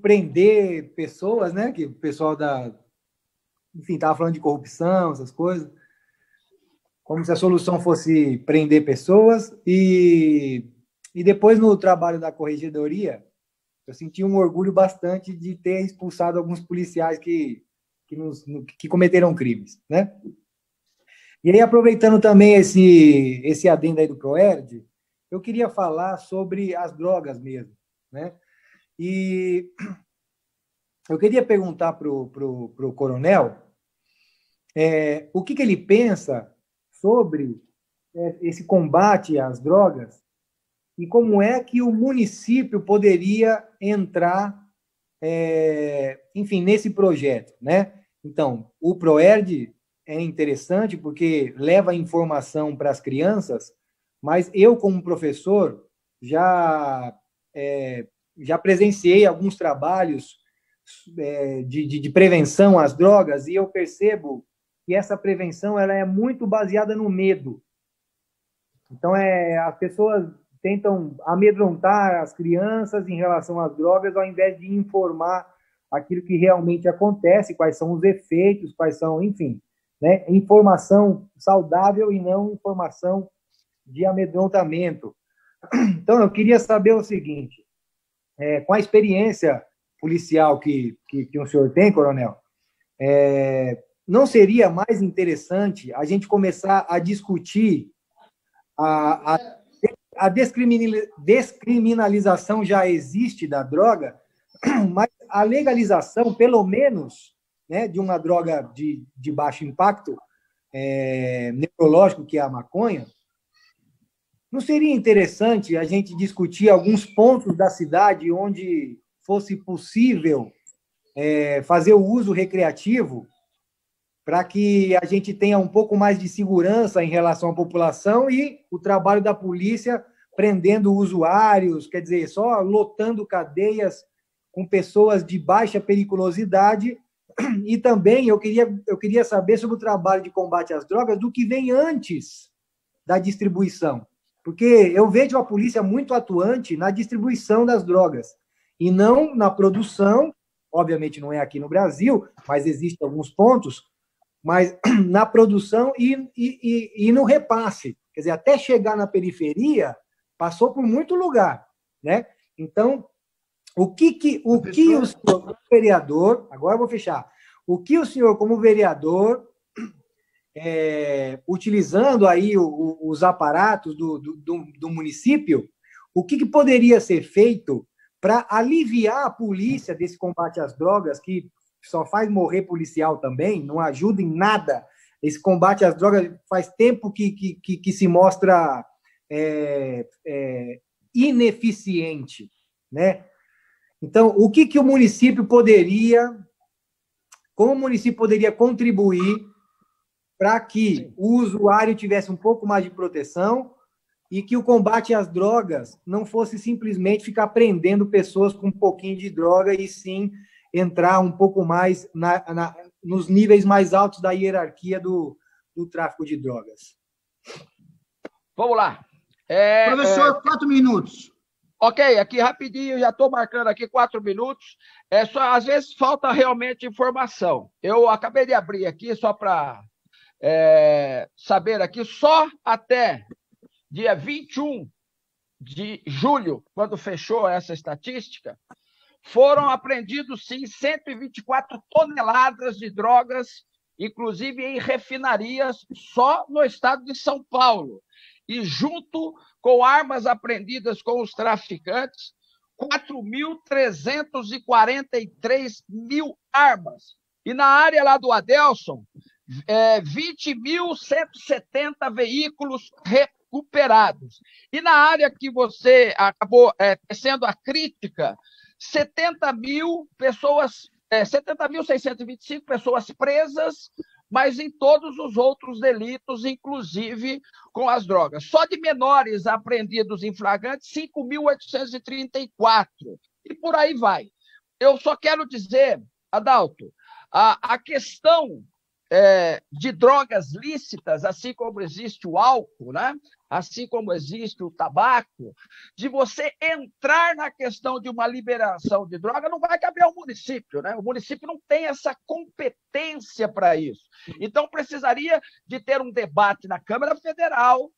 prender pessoas, né? Que o pessoal estava falando de corrupção, essas coisas, como se a solução fosse prender pessoas, e depois no trabalho da corregedoria, eu senti um orgulho bastante de ter expulsado alguns policiais que cometeram crimes, né? E aí, aproveitando também esse adendo aí do ProERD, eu queria falar sobre as drogas mesmo, né? E eu queria perguntar para o coronel o que ele pensa sobre esse combate às drogas e como é que o município poderia entrar, nesse projeto, né? Então, o ProERD é interessante porque leva informação para as crianças, mas eu, como professor, já presenciei alguns trabalhos de prevenção às drogas e eu percebo que essa prevenção ela é muito baseada no medo. Então, as pessoas tentam amedrontar as crianças em relação às drogas, ao invés de informar aquilo que realmente acontece, quais são os efeitos, quais são, enfim, né? Informação saudável e não informação de amedrontamento. Então, eu queria saber o seguinte, com a experiência policial que o senhor tem, coronel, não seria mais interessante a gente começar a discutir a descriminalização já existe da droga, mas a legalização, pelo menos, né, de uma droga de baixo impacto neurológico, que é a maconha, não seria interessante a gente discutir alguns pontos da cidade onde fosse possível fazer o uso recreativo para que a gente tenha um pouco mais de segurança em relação à população e o trabalho da polícia prendendo usuários, quer dizer, só lotando cadeias com pessoas de baixa periculosidade. E também eu queria saber sobre o trabalho de combate às drogas do que vem antes da distribuição. Porque eu vejo a polícia muito atuante na distribuição das drogas e não na produção. Obviamente não é aqui no Brasil, mas existem alguns pontos, mas na produção e no repasse. Quer dizer, até chegar na periferia, passou por muito lugar, né? Então, o que o senhor, como vereador, agora eu vou fechar, o que o senhor, como vereador, utilizando aí os aparatos do município, o que poderia ser feito para aliviar a polícia desse combate às drogas, que só faz morrer policial também, não ajuda em nada. Esse combate às drogas faz tempo que se mostra ineficiente, né? Então, o que o município poderia, como o município poderia contribuir para que o usuário tivesse um pouco mais de proteção e que o combate às drogas não fosse simplesmente ficar prendendo pessoas com um pouquinho de droga, e sim entrar um pouco mais nos níveis mais altos da hierarquia do tráfico de drogas. Vamos lá. Professor, 4 minutos. Ok, aqui rapidinho, já estou marcando aqui 4 minutos. Às vezes falta realmente informação. Eu acabei de abrir aqui só para saber aqui, só até dia 21 de julho, quando fechou essa estatística, foram apreendidos, sim, 124 toneladas de drogas, inclusive em refinarias, só no estado de São Paulo. E junto com armas apreendidas com os traficantes, 4.343 mil armas. E na área lá do Adelson, 20.170 veículos recuperados. E na área que você acabou tecendo a crítica, 70.625 pessoas presas, mas em todos os outros delitos, inclusive com as drogas. Só de menores apreendidos em flagrante, 5.834. E por aí vai. Eu só quero dizer, Adalto, a questão de drogas lícitas, assim como existe o álcool, né? Assim como existe o tabaco, de você entrar na questão de uma liberação de droga, não vai caber ao município, né? O município não tem essa competência para isso. Então, precisaria de ter um debate na Câmara Federal,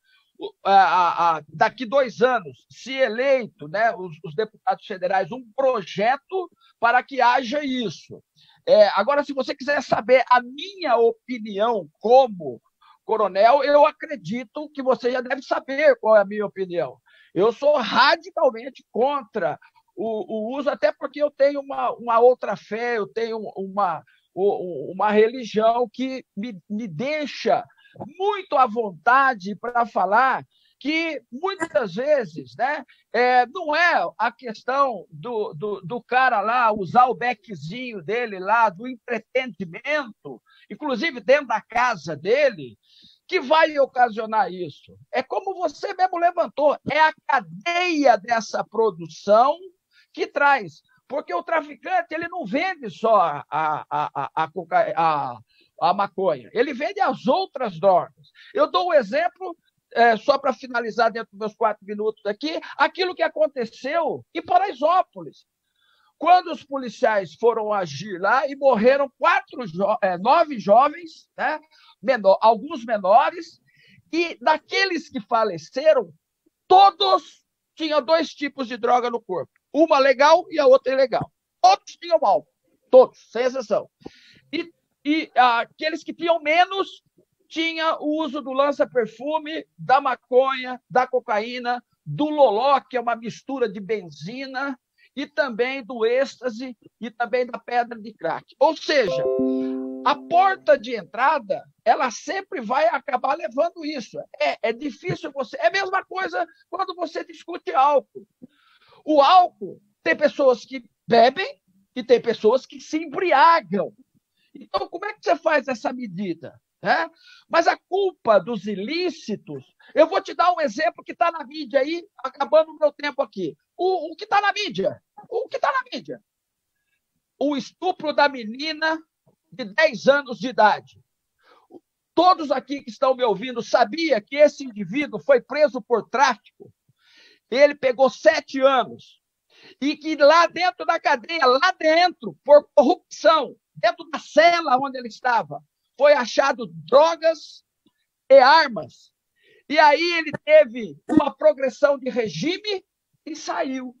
daqui 2 anos, se eleito, né, os deputados federais, um projeto para que haja isso. Agora, se você quiser saber a minha opinião como coronel, eu acredito que você já deve saber qual é a minha opinião. Eu sou radicalmente contra o uso, até porque eu tenho uma outra fé, eu tenho uma religião que me deixa muito à vontade para falar que muitas vezes, né, não é a questão do cara lá usar o beckzinho dele lá, do entretenimento, inclusive dentro da casa dele, que vai ocasionar isso. É como você mesmo levantou, é a cadeia dessa produção que traz. Porque o traficante ele não vende só a maconha, ele vende as outras drogas. Eu dou um exemplo, só para finalizar dentro dos meus 4 minutos aqui, aquilo que aconteceu em Paraisópolis, quando os policiais foram agir lá e morreram 9 jovens, né, alguns menores, e daqueles que faleceram, todos tinham 2 tipos de droga no corpo, uma legal e a outra ilegal. Todos tinham álcool, todos, sem exceção. E aqueles que tinham menos, tinha o uso do lança-perfume, da maconha, da cocaína, do loló, que é uma mistura de benzina, e também do êxtase e também da pedra de crack. Ou seja, a porta de entrada, ela sempre vai acabar levando isso. É difícil você... É a mesma coisa quando você discute álcool. O álcool, tem pessoas que bebem e tem pessoas que se embriagam. Então, como é que você faz essa medida? né? Mas a culpa dos ilícitos, eu vou te dar um exemplo que está na mídia aí, acabando o meu tempo aqui. O que está na mídia? O que está na mídia? O estupro da menina de 10 anos de idade. Todos aqui que estão me ouvindo sabiam que esse indivíduo foi preso por tráfico. Ele pegou 7 anos. E que lá dentro da cadeia, lá dentro, por corrupção, dentro da cela onde ele estava, foi achado drogas e armas. E aí ele teve uma progressão de regime e saiu.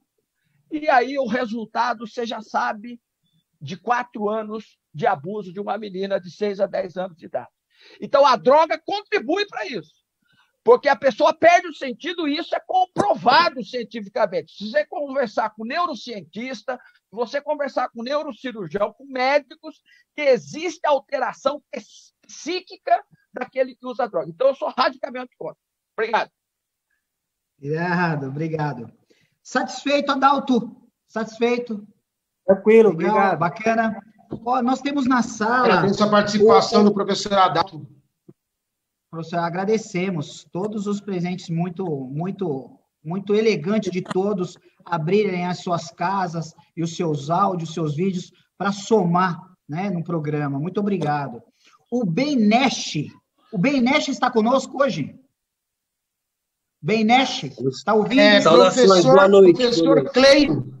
E aí o resultado, você já sabe, de 4 anos de abuso de uma menina de 6 a 10 anos de idade. Então, a droga contribui para isso. Porque a pessoa perde o sentido, e isso é comprovado cientificamente. Se você conversar com neurocientista, você conversar com neurocirurgião, com médicos, que existe alteração psíquica daquele que usa droga. Então, eu sou radicalmente contra. Obrigado. Obrigado. Satisfeito, Adalto? Satisfeito? Tranquilo, Legal, obrigado. Bacana. Ó, nós temos na sala... Agradeço a participação do professor Adalto. Professor, agradecemos todos os presentes, muito elegante de todos abrirem as suas casas e os seus áudios, seus vídeos, para somar, né, no programa. Muito obrigado. O Benesh está conosco hoje? Benesh, está ouvindo? Saudações, boa noite. Professor Cleiton.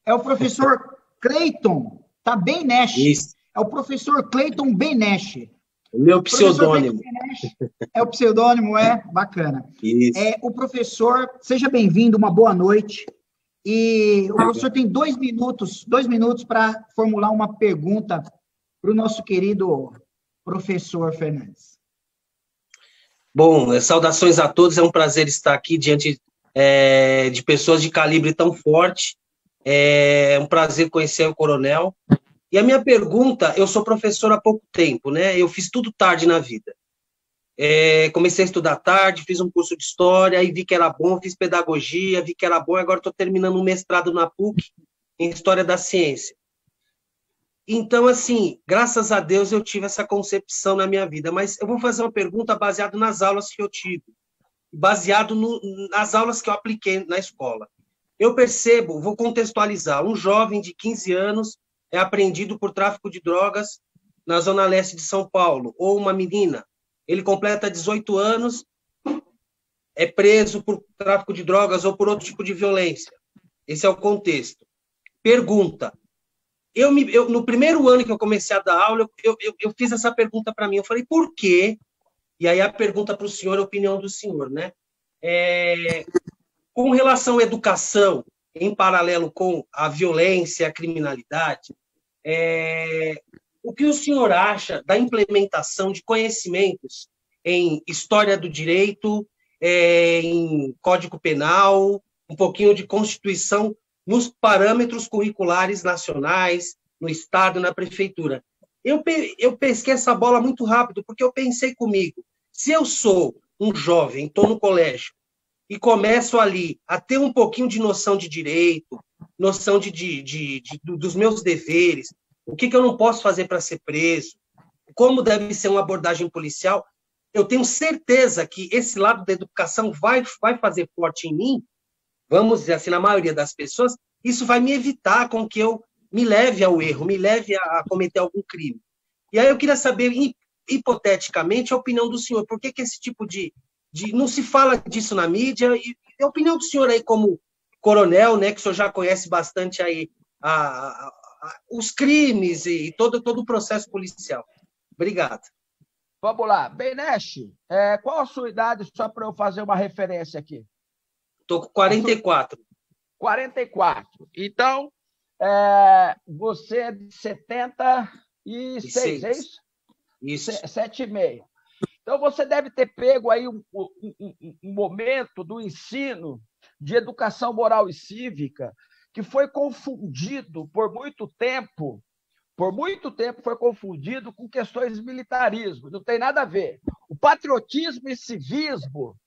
É o professor Cleiton, tá? Benesh. Isso. É o professor Cleiton Benesh. O meu pseudônimo. É o pseudônimo, é? Bacana. Isso. O professor, seja bem-vindo, uma boa noite. E o professor tem 2 minutos para formular uma pergunta para o nosso querido professor Fernandes. Bom, saudações a todos, é um prazer estar aqui diante de pessoas de calibre tão forte. É um prazer conhecer o coronel. E a minha pergunta, eu sou professor há pouco tempo, né? Eu fiz tudo tarde na vida. Comecei a estudar tarde, fiz um curso de história, aí vi que era bom, fiz pedagogia, vi que era bom, agora estou terminando um mestrado na PUC em História da Ciência. Então, assim, graças a Deus eu tive essa concepção na minha vida, mas eu vou fazer uma pergunta baseada nas aulas que eu tive, baseado nas aulas que eu apliquei na escola. Eu percebo, vou contextualizar, um jovem de 15 anos é apreendido por tráfico de drogas na zona leste de São Paulo, ou uma menina, ele completa 18 anos, é preso por tráfico de drogas ou por outro tipo de violência. Esse é o contexto. Pergunta. No primeiro ano que eu comecei a dar aula, eu fiz essa pergunta para mim. Eu falei, por quê? E aí a pergunta para o senhor, a opinião do senhor, né? Com relação à educação, em paralelo com a violência, a criminalidade, o que o senhor acha da implementação de conhecimentos em história do direito, em Código Penal, um pouquinho de Constituição, nos parâmetros curriculares nacionais, no Estado, na Prefeitura? Eu pesquei essa bola muito rápido, porque eu pensei comigo, se eu sou um jovem, estou no colégio, e começo ali a ter um pouquinho de noção de direito, noção dos meus deveres, o que eu não posso fazer para ser preso, como deve ser uma abordagem policial, eu tenho certeza que esse lado da educação vai fazer forte em mim, vamos dizer assim, na maioria das pessoas, isso vai me evitar com que eu me leve ao erro, me leve a cometer algum crime. E aí eu queria saber, hipoteticamente, a opinião do senhor, por que esse tipo de não se fala disso na mídia, e a opinião do senhor aí como coronel, né, que o senhor já conhece bastante aí os crimes e todo o processo policial. Obrigado. Vamos lá. Benesh, qual a sua idade, só para eu fazer uma referência aqui? Estou com 44. 44. Então, você é de 76, é isso? Isso. 7,5. Então, você deve ter pego aí um momento do ensino de educação moral e cívica que foi confundido por muito tempo foi confundido com questões de militarismo, não tem nada a ver. O patriotismo e civismo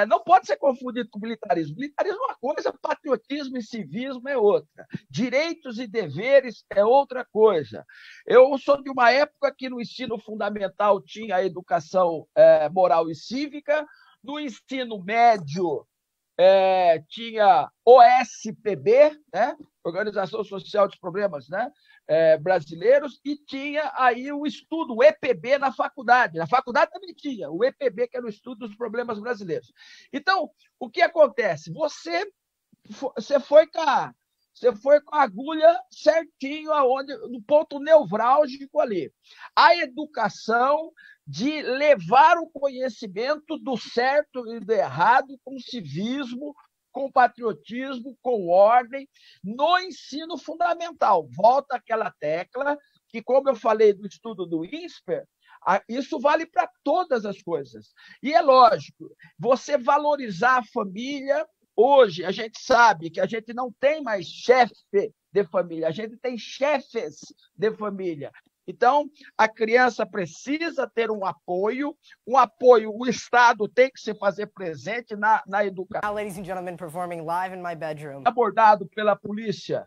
Não pode ser confundido com militarismo. Militarismo é uma coisa, patriotismo e civismo é outra. Direitos e deveres é outra coisa. Eu sou de uma época que no ensino fundamental tinha a educação moral e cívica, no ensino médio tinha OSPB, né? Organização Social dos Problemas, né? Brasileiros, e tinha aí o estudo, o EPB na faculdade. Na faculdade também tinha, o EPB, que era o estudo dos problemas brasileiros. Então, o que acontece? Você foi com a agulha certinho no ponto nevrálgico ali. A educação de levar o conhecimento do certo e do errado com civismo, com patriotismo, com ordem, no ensino fundamental. Volta àquela tecla que, como eu falei do estudo do INSPER, isso vale para todas as coisas. E é lógico, você valorizar a família. Hoje, a gente sabe que a gente não tem mais chefe de família, a gente tem chefes de família. Então, a criança precisa ter um apoio, o Estado tem que se fazer presente na educação. Ladies and gentlemen, performing live in my bedroom. Abordado pela polícia.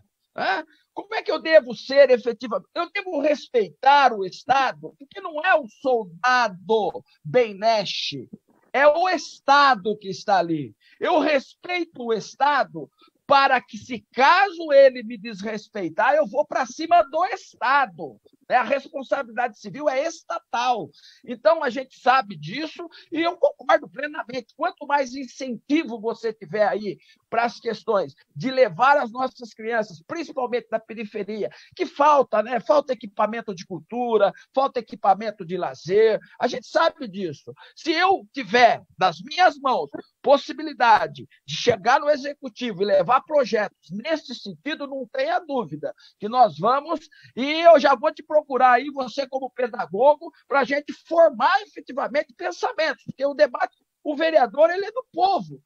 Como é que eu devo ser efetivamente? Eu devo respeitar o Estado, porque não é o soldado Benesch, é o Estado que está ali. Eu respeito o Estado para que, se caso ele me desrespeitar, eu vou para cima do Estado. A responsabilidade civil é estatal. Então, a gente sabe disso e eu concordo plenamente. Quanto mais incentivo você tiver aí para as questões de levar as nossas crianças, principalmente da periferia, que falta, né? Falta equipamento de cultura, falta equipamento de lazer, a gente sabe disso. Se eu tiver nas minhas mãos possibilidade de chegar no executivo e levar projetos nesse sentido, não tenha dúvida que nós vamos, e eu já vou te procurar aí, você como pedagogo, para a gente formar efetivamente pensamentos, porque o debate, o vereador, ele é do povo.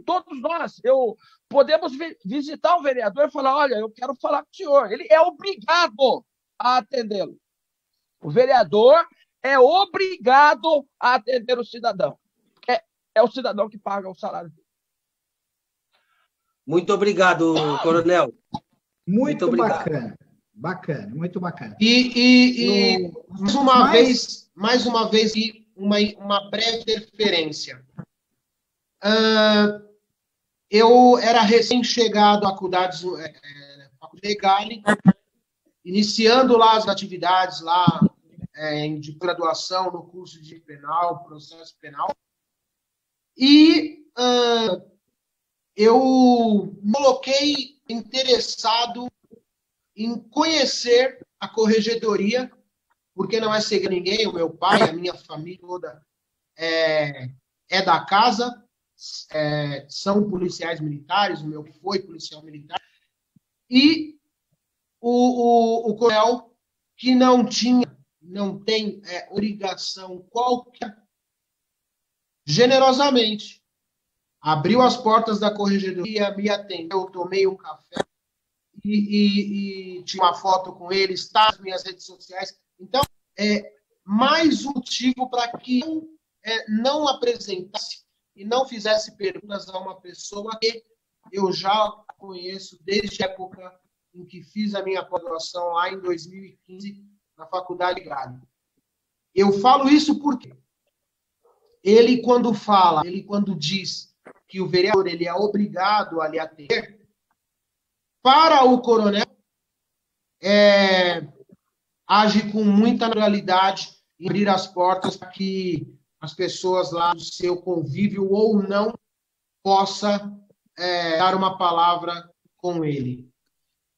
Todos nós, podemos visitar um vereador e falar, olha, eu quero falar com o senhor. Ele é obrigado a atendê-lo. O vereador é obrigado a atender o cidadão. É o cidadão que paga o salário dele. Muito obrigado, coronel. Muito obrigado. Bacana, muito bacana. E mais uma vez, uma breve referência. Eu era recém-chegado à faculdade Legale, iniciando lá as atividades lá de graduação no curso de penal, processo penal, e eu me coloquei interessado em conhecer a corregedoria, porque não é segredo ninguém, o meu pai, a minha família toda é da casa, são policiais militares, o meu foi policial militar, e o coronel, que não tem obrigação qualquer, generosamente abriu as portas da corregedoria, me atendeu, eu tomei um café e tinha uma foto com ele, está nas minhas redes sociais. Então, mais um motivo para que eu não apresentasse e não fizesse perguntas a uma pessoa que eu já conheço desde a época em que fiz a minha pós-graduação lá em 2015 na Faculdade Legale. Eu falo isso porque ele, quando diz que o vereador ele é obrigado a lhe atender, para o coronel, age com muita naturalidade em abrir as portas para que as pessoas lá do seu convívio ou não possa dar uma palavra com ele.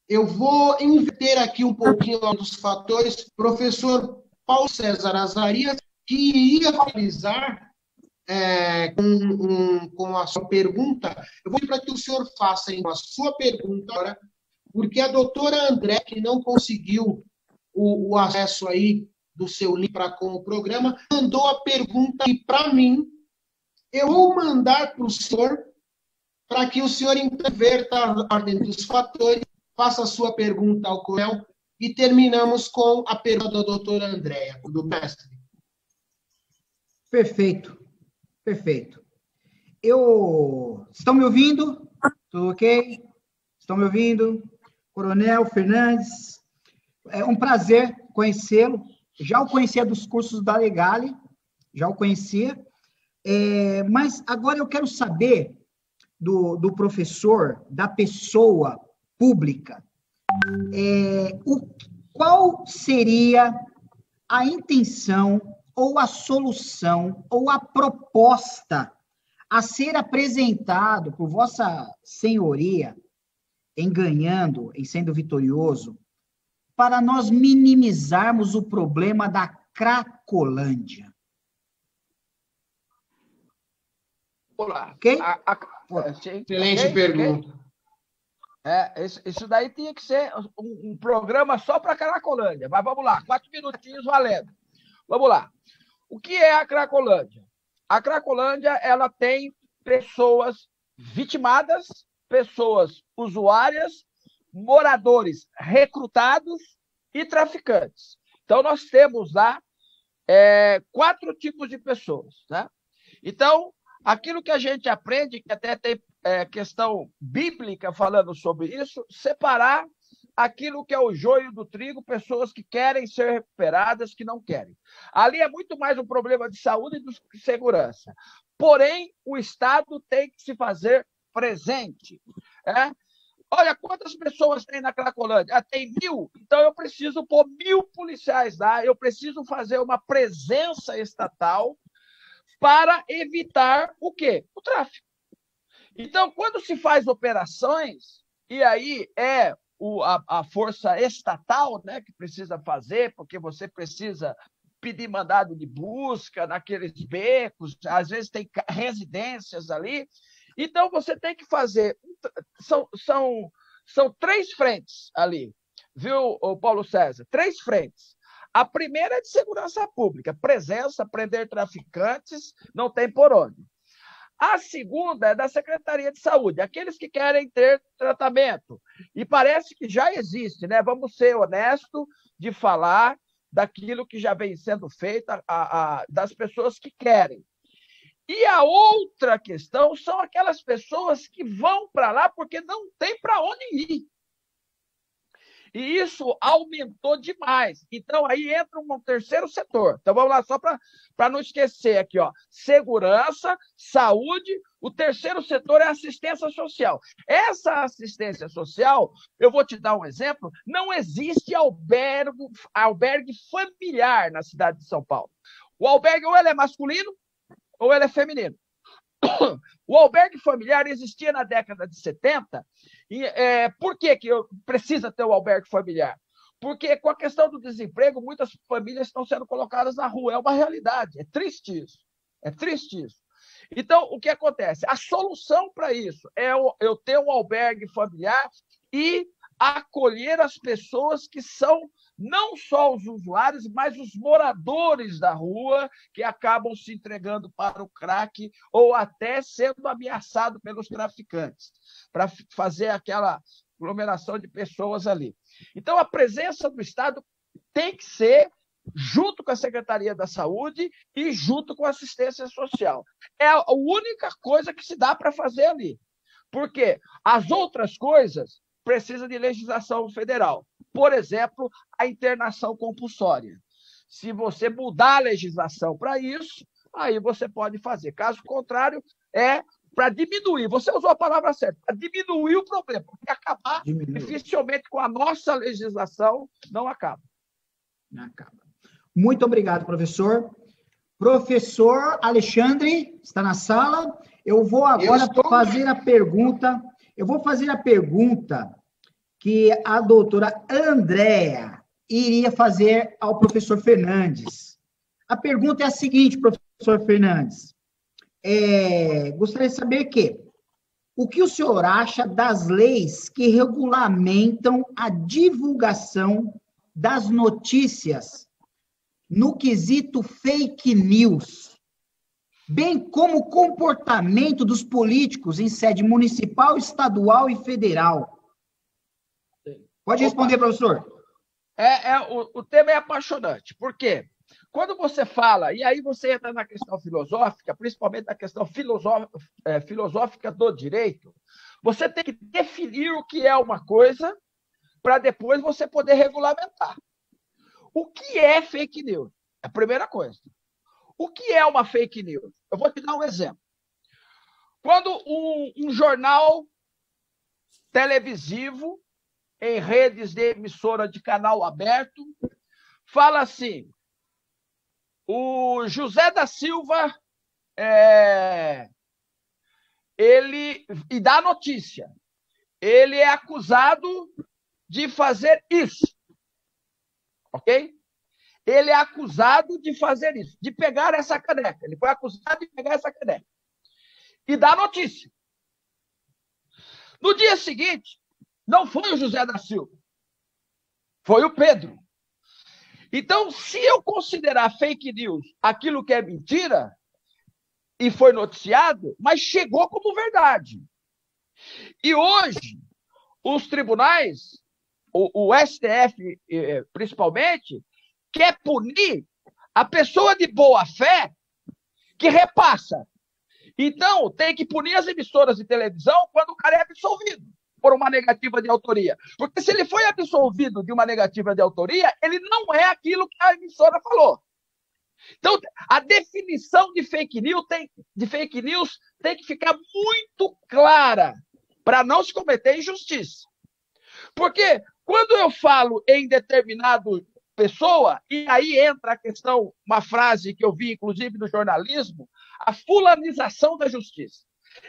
Eu vou inverter aqui um pouquinho dos fatores. Professor Paulo César Azarias, que iria finalizar com a sua pergunta, eu vou pedir para que o senhor faça a sua pergunta agora, porque a doutora André, que não conseguiu o acesso aí do seu link com o programa, mandou a pergunta e para mim, eu vou mandar para o senhor, para que o senhor inverta a ordem dos fatores, faça a sua pergunta ao coronel e terminamos com a pergunta da doutora Andréa, do mestre. Perfeito. Perfeito. Estão me ouvindo? Tudo ok? Estão me ouvindo? Coronel Fernandes, é um prazer conhecê-lo. Já o conhecia dos cursos da Legale, já o conhecia. Mas agora eu quero saber do professor, da pessoa pública, qual seria a intenção ou a solução ou a proposta a ser apresentado por Vossa Senhoria em ganhando, em sendo vitorioso, para nós minimizarmos o problema da Cracolândia. Olá. Ok? Excelente pergunta. Isso daí tinha que ser um programa só para a Cracolândia. Mas vamos lá, 4 minutinhos valendo. Vamos lá. O que é a Cracolândia? A Cracolândia, ela tem pessoas vitimadas, pessoas usuárias, moradores recrutados e traficantes. Então, nós temos lá 4 tipos de pessoas. Né? Então, aquilo que a gente aprende, que até tem questão bíblica falando sobre isso, separar aquilo que é o joio do trigo, pessoas que querem ser recuperadas, que não querem. Ali é muito mais um problema de saúde e de segurança. Porém, o Estado tem que se fazer presente. Olha, quantas pessoas tem na Cracolândia? Tem 1.000, então eu preciso pôr 1.000 policiais lá, eu preciso fazer uma presença estatal para evitar o quê? O tráfico. Então, quando se faz operações, e aí a força estatal, né, que precisa fazer, porque você precisa pedir mandado de busca naqueles becos, às vezes tem residências ali, então você tem que fazer, são 3 frentes ali, viu, Paulo César? 3 frentes. A primeira é de segurança pública, presença, prender traficantes, não tem por onde. A segunda é da Secretaria de Saúde, aqueles que querem ter tratamento. E parece que já existe, né? Vamos ser honestos de falar daquilo que já vem sendo feito, das pessoas que querem. E a outra questão são aquelas pessoas que vão para lá porque não tem para onde ir. E isso aumentou demais. Então, aí entra um terceiro setor. Então, vamos lá, só para não esquecer aqui, ó. Segurança, saúde, o terceiro setor é assistência social. Essa assistência social, eu vou te dar um exemplo, não existe albergue familiar na cidade de São Paulo. O albergue ou ele é masculino ou ele é feminino. O albergue familiar existia na década de 70. E, por que precisa ter o albergue familiar? Porque com a questão do desemprego, muitas famílias estão sendo colocadas na rua. É uma realidade. É triste isso. É triste isso. Então, o que acontece? A solução para isso é eu ter um albergue familiar e acolher as pessoas que são não só os usuários, mas os moradores da rua que acabam se entregando para o crack ou até sendo ameaçados pelos traficantes, para fazer aquela aglomeração de pessoas ali. Então, a presença do Estado tem que ser junto com a Secretaria da Saúde e junto com a assistência social. É a única coisa que se dá para fazer ali. Porque as outras coisas precisam de legislação federal. Por exemplo, a internação compulsória. Se você mudar a legislação para isso, aí você pode fazer. Caso contrário, é para diminuir. Você usou a palavra certa, para diminuir o problema. Porque acabar, dificilmente com a nossa legislação, não acaba. Não acaba. Muito obrigado, professor. Professor Alexandre, está na sala. Eu vou agora fazer a pergunta. Eu vou fazer a pergunta que a doutora Andréa iria fazer ao professor Fernandes. A pergunta é a seguinte, professor Fernandes. Gostaria de saber o que o senhor acha das leis que regulamentam a divulgação das notícias no quesito fake news, bem como o comportamento dos políticos em sede municipal, estadual e federal? Pode responder, professor. O tema é apaixonante. Por quê? Quando você fala, e aí você entra na questão filosófica, principalmente na questão filosófica do direito, você tem que definir o que é uma coisa para depois você poder regulamentar. O que é fake news? É a primeira coisa. O que é uma fake news? Eu vou te dar um exemplo. Quando um jornal televisivo, em redes de emissora de canal aberto, fala assim, o José da Silva, ele, e dá notícia, ele é acusado de fazer isso, ok? Ele é acusado de fazer isso, de pegar essa caneca. Ele foi acusado de pegar essa caneca. E dá notícia. No dia seguinte, não foi o José da Silva, foi o Pedro. Então, se eu considerar fake news aquilo que é mentira, e foi noticiado, mas chegou como verdade. E hoje, os tribunais, o STF principalmente, quer punir a pessoa de boa fé que repassa. Então, tem que punir as emissoras de televisão quando o cara é absolvido por uma negativa de autoria. Porque se ele foi absolvido de uma negativa de autoria, ele não é aquilo que a emissora falou. Então, a definição de fake news tem que ficar muito clara para não se cometer injustiça. Porque quando eu falo em determinado pessoa, e aí entra a questão, uma frase que eu vi, inclusive, no jornalismo, a fulanização da justiça.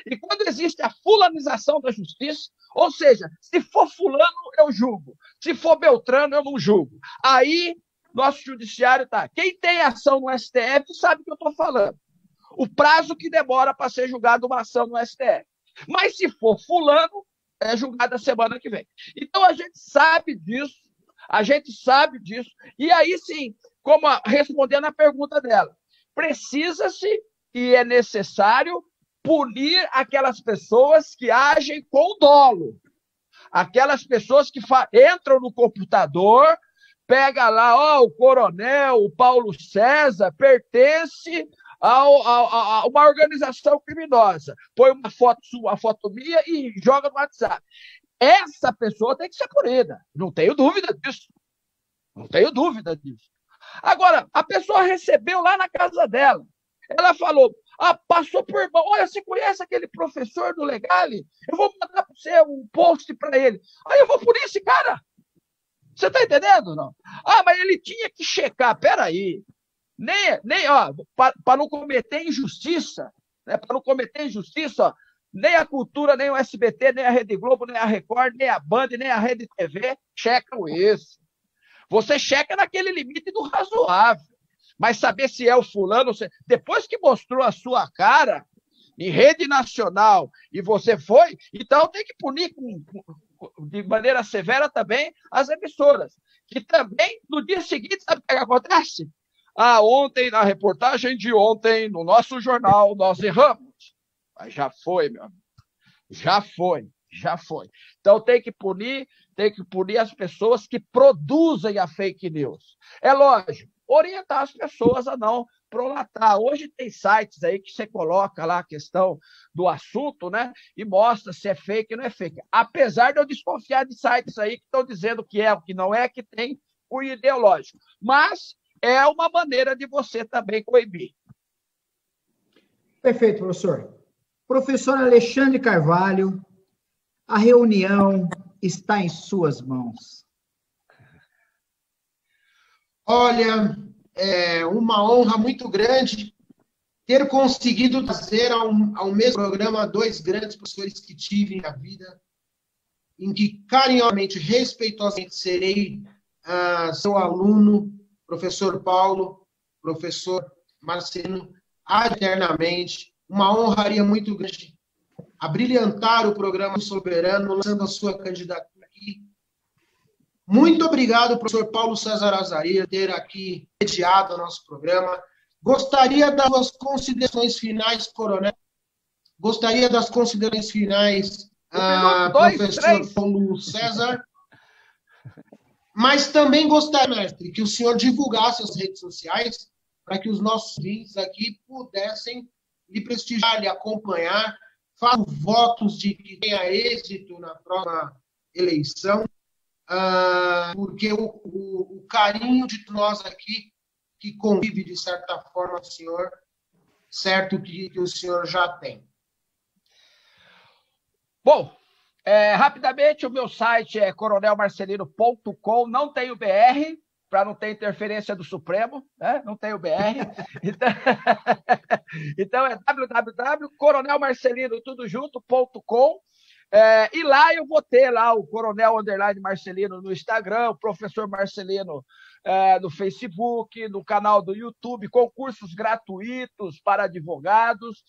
E quando existe a fulanização da justiça, ou seja, se for fulano, eu julgo. Se for Beltrano, eu não julgo. Aí, nosso judiciário está... Quem tem ação no STF sabe o que eu estou falando. O prazo que demora para ser julgado uma ação no STF. Mas se for fulano, é julgado a semana que vem. Então, a gente sabe disso. E aí, sim, respondendo a pergunta dela, precisa-se e é necessário punir aquelas pessoas que agem com dolo. Aquelas pessoas que entram no computador, pega lá, o coronel, o Paulo César, pertence a uma organização criminosa. Põe uma foto minha e joga no WhatsApp. Essa pessoa tem que ser punida. Não tenho dúvida disso. Agora, a pessoa recebeu lá na casa dela. Ela falou, passou por irmão. Olha, você conhece aquele professor do Legale? Eu vou mandar para você um post para ele. Aí eu vou punir esse cara. Você está entendendo, não? Mas ele tinha que checar. Peraí. Para não cometer injustiça, né? Nem a Cultura, nem o SBT, nem a Rede Globo, nem a Record, nem a Band, nem a Rede TV checam isso. Você checa naquele limite do razoável. Mas saber se é o fulano... Depois que mostrou a sua cara em rede nacional e você foi, então tem que punir de maneira severa também as emissoras. Que também, no dia seguinte, sabe o que acontece? Ontem, na reportagem de ontem, no nosso jornal, nós erramos. Mas já foi, meu amigo. Já foi. Então tem que punir as pessoas que produzem a fake news. É lógico, orientar as pessoas a não prolatar. Hoje tem sites aí que você coloca lá a questão do assunto, né? E mostra se é fake ou não é fake. Apesar de eu desconfiar de sites aí que estão dizendo que é o que não é, que tem o ideológico. Mas é uma maneira de você também coibir. Perfeito, professor. Professor Alexandre Carvalho, a reunião está em suas mãos. Olha, é uma honra muito grande ter conseguido trazer ao mesmo programa dois grandes professores que tive na vida, em que carinhosamente, respeitosamente serei seu aluno, professor Paulo, professor Marcelino, eternamente. Uma honraria muito grande a brilhantar o programa Soberano, lançando a sua candidatura aqui. Muito obrigado, professor Paulo César Azaria, ter aqui mediado o nosso programa. Gostaria das considerações finais, coronel. Gostaria das considerações finais, professor Paulo César. Mas também gostaria, mestre, que o senhor divulgasse as redes sociais para que os nossos ouvintes aqui pudessem lhe prestigiar, lhe acompanhar, faço votos de que tenha êxito na próxima eleição, porque o carinho de nós aqui, que convive, de certa forma, o senhor, certo que o senhor já tem. Bom, rapidamente, o meu site é coronelmarcelino.com, não tem o BR, para não ter interferência do Supremo, né? Não tem o BR. Então é www.coronelmarcelino.com. E lá eu vou ter lá o Coronel _ Marcelino no Instagram, o Professor Marcelino no Facebook, no canal do YouTube, concursos gratuitos para advogados,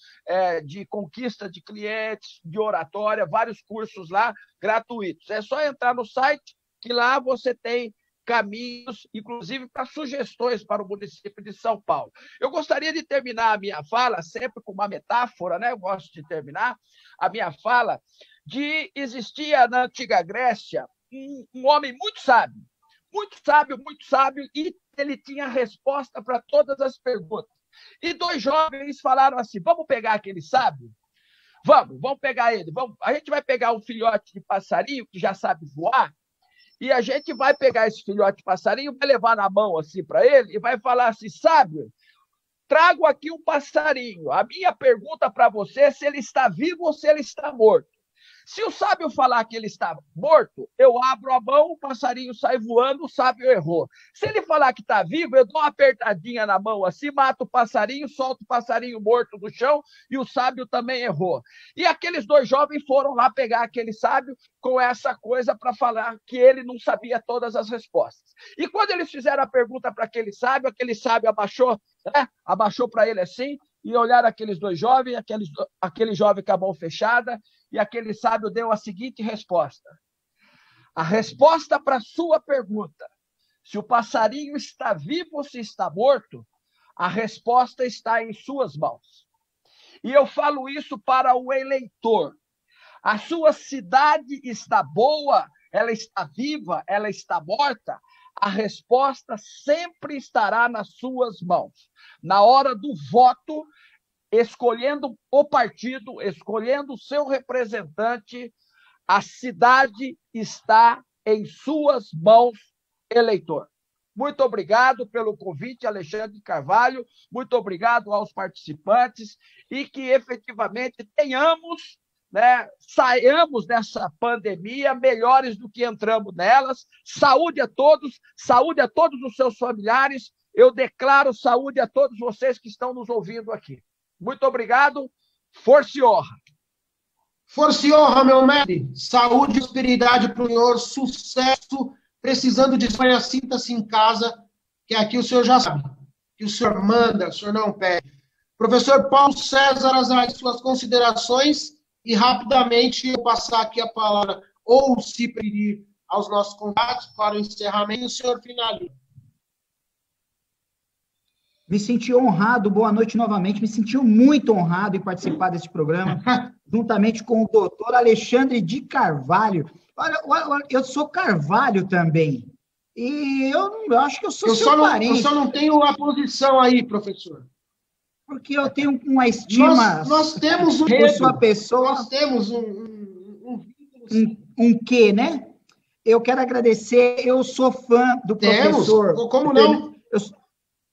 de conquista de clientes, de oratória, vários cursos lá gratuitos. É só entrar no site que lá você tem caminhos, inclusive para sugestões para o município de São Paulo. Eu gostaria de terminar a minha fala sempre com uma metáfora, né? Eu gosto de terminar a minha fala de existia na antiga Grécia um homem muito sábio, e ele tinha resposta para todas as perguntas. E dois jovens falaram assim: vamos pegar aquele sábio? Vamos pegar ele. A gente vai pegar um filhote de passarinho que já sabe voar, e a gente vai pegar esse filhote de passarinho, vai levar na mão assim para ele e vai falar assim: sábio, trago aqui um passarinho. A minha pergunta para você é se ele está vivo ou se ele está morto. Se o sábio falar que ele está morto, eu abro a mão, o passarinho sai voando, o sábio errou. Se ele falar que está vivo, eu dou uma apertadinha na mão assim, mato o passarinho, solto o passarinho morto do chão e o sábio também errou. E aqueles dois jovens foram lá pegar aquele sábio com essa coisa para falar que ele não sabia todas as respostas. E quando eles fizeram a pergunta para aquele sábio abaixou, abaixou para ele assim, e olharam aqueles dois jovens, aquele jovem com a mão fechada, e aquele sábio deu a seguinte resposta: a resposta para a sua pergunta, se o passarinho está vivo ou se está morto, a resposta está em suas mãos. E eu falo isso para o eleitor. A sua cidade está boa, ela está viva, ela está morta? A resposta sempre estará nas suas mãos. Na hora do voto, escolhendo o partido, escolhendo o seu representante, a cidade está em suas mãos, eleitor. Muito obrigado pelo convite, Alexandre Carvalho. Muito obrigado aos participantes e que efetivamente tenhamos, saiamos dessa pandemia melhores do que entramos nelas. Saúde a todos os seus familiares. Eu declaro saúde a todos vocês que estão nos ouvindo aqui. Muito obrigado. Força e honra. Força e honra, meu mestre. Saúde e prosperidade para o senhor. Sucesso. Precisando de Espanha, sinta-se em casa, que aqui o senhor já sabe. Que o senhor manda, o senhor não pede. Professor Paulo César Azaray, suas considerações, e rapidamente eu passar aqui a palavra, ou se preferir, aos nossos contatos para o encerramento, o senhor finaliza. Me senti honrado, boa noite novamente, me senti muito honrado em participar desse programa, juntamente com o doutor Alexandre de Carvalho. Olha, eu sou Carvalho também, e eu acho que eu sou seu parente. Eu só não tenho a posição aí, professor. Porque eu tenho uma estima... Nós temos um... por sua pessoa. Nós temos um quê, né? Eu quero agradecer, eu sou fã do professor... Como não?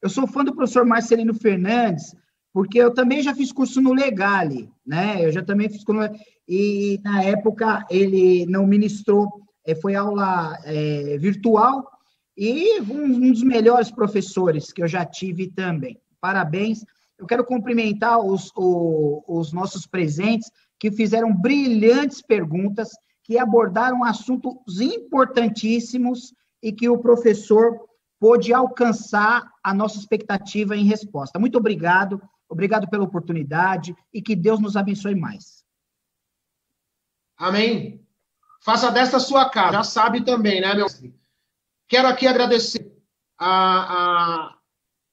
Eu sou fã do professor Marcelino Fernandes, porque eu também já fiz curso no Legale, né? Eu já também fiz curso e na época ele não ministrou, foi aula virtual, e um dos melhores professores que eu já tive também. Parabéns. Eu quero cumprimentar os nossos presentes que fizeram brilhantes perguntas, que abordaram assuntos importantíssimos e que o professor pôde alcançar a nossa expectativa em resposta. Muito obrigado pela oportunidade e que Deus nos abençoe mais. Amém. Faça desta sua casa, já sabe também, né, meu filho? Quero aqui agradecer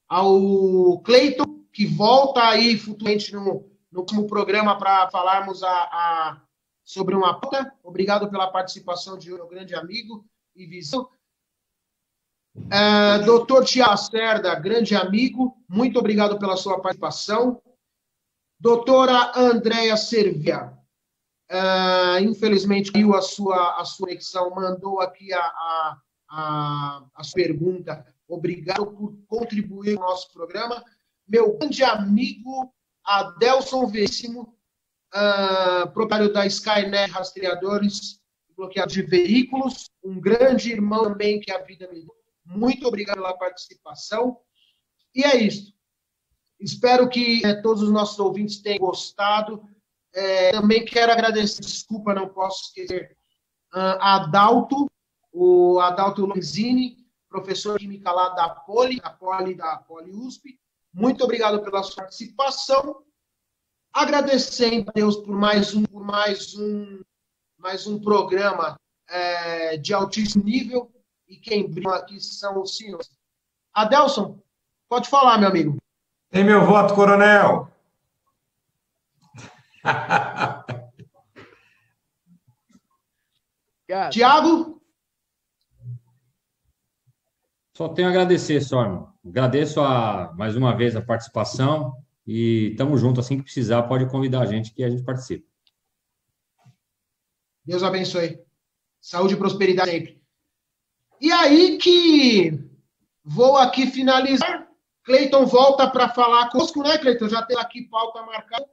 ao Cleiton, que volta aí futuramente no último programa para falarmos sobre uma pauta. Obrigado pela participação de um grande amigo e visão. Doutor Tiago Lacerda, grande amigo, muito obrigado pela sua participação. Doutora Andréia Servia, infelizmente caiu a sua conexão, mandou aqui a sua pergunta. Obrigado por contribuir no nosso programa. Meu grande amigo Adelson Veríssimo, proprietário da Skynet Rastreadores e Bloqueadores de Veículos, um grande irmão também que a vida me deu. Muito obrigado pela participação. E é isso. Espero que todos os nossos ouvintes tenham gostado. Também quero agradecer, desculpa, não posso esquecer, a Adalto, o Adalto Longzini, professor de Química lá da Poli USP. Muito obrigado pela sua participação. Agradecendo a Deus por mais um programa de altíssimo nível. E quem brilha aqui são os senhores. Adelson, pode falar, meu amigo. Tem meu voto, coronel. Tiago? Só tenho a agradecer, só, irmão. Agradeço mais uma vez a participação e estamos juntos. Assim que precisar, pode convidar a gente que a gente participe. Deus abençoe. Saúde e prosperidade sempre. E aí que vou aqui finalizar. Cleiton volta para falar conosco, né, Cleiton? Já tem aqui pauta marcada.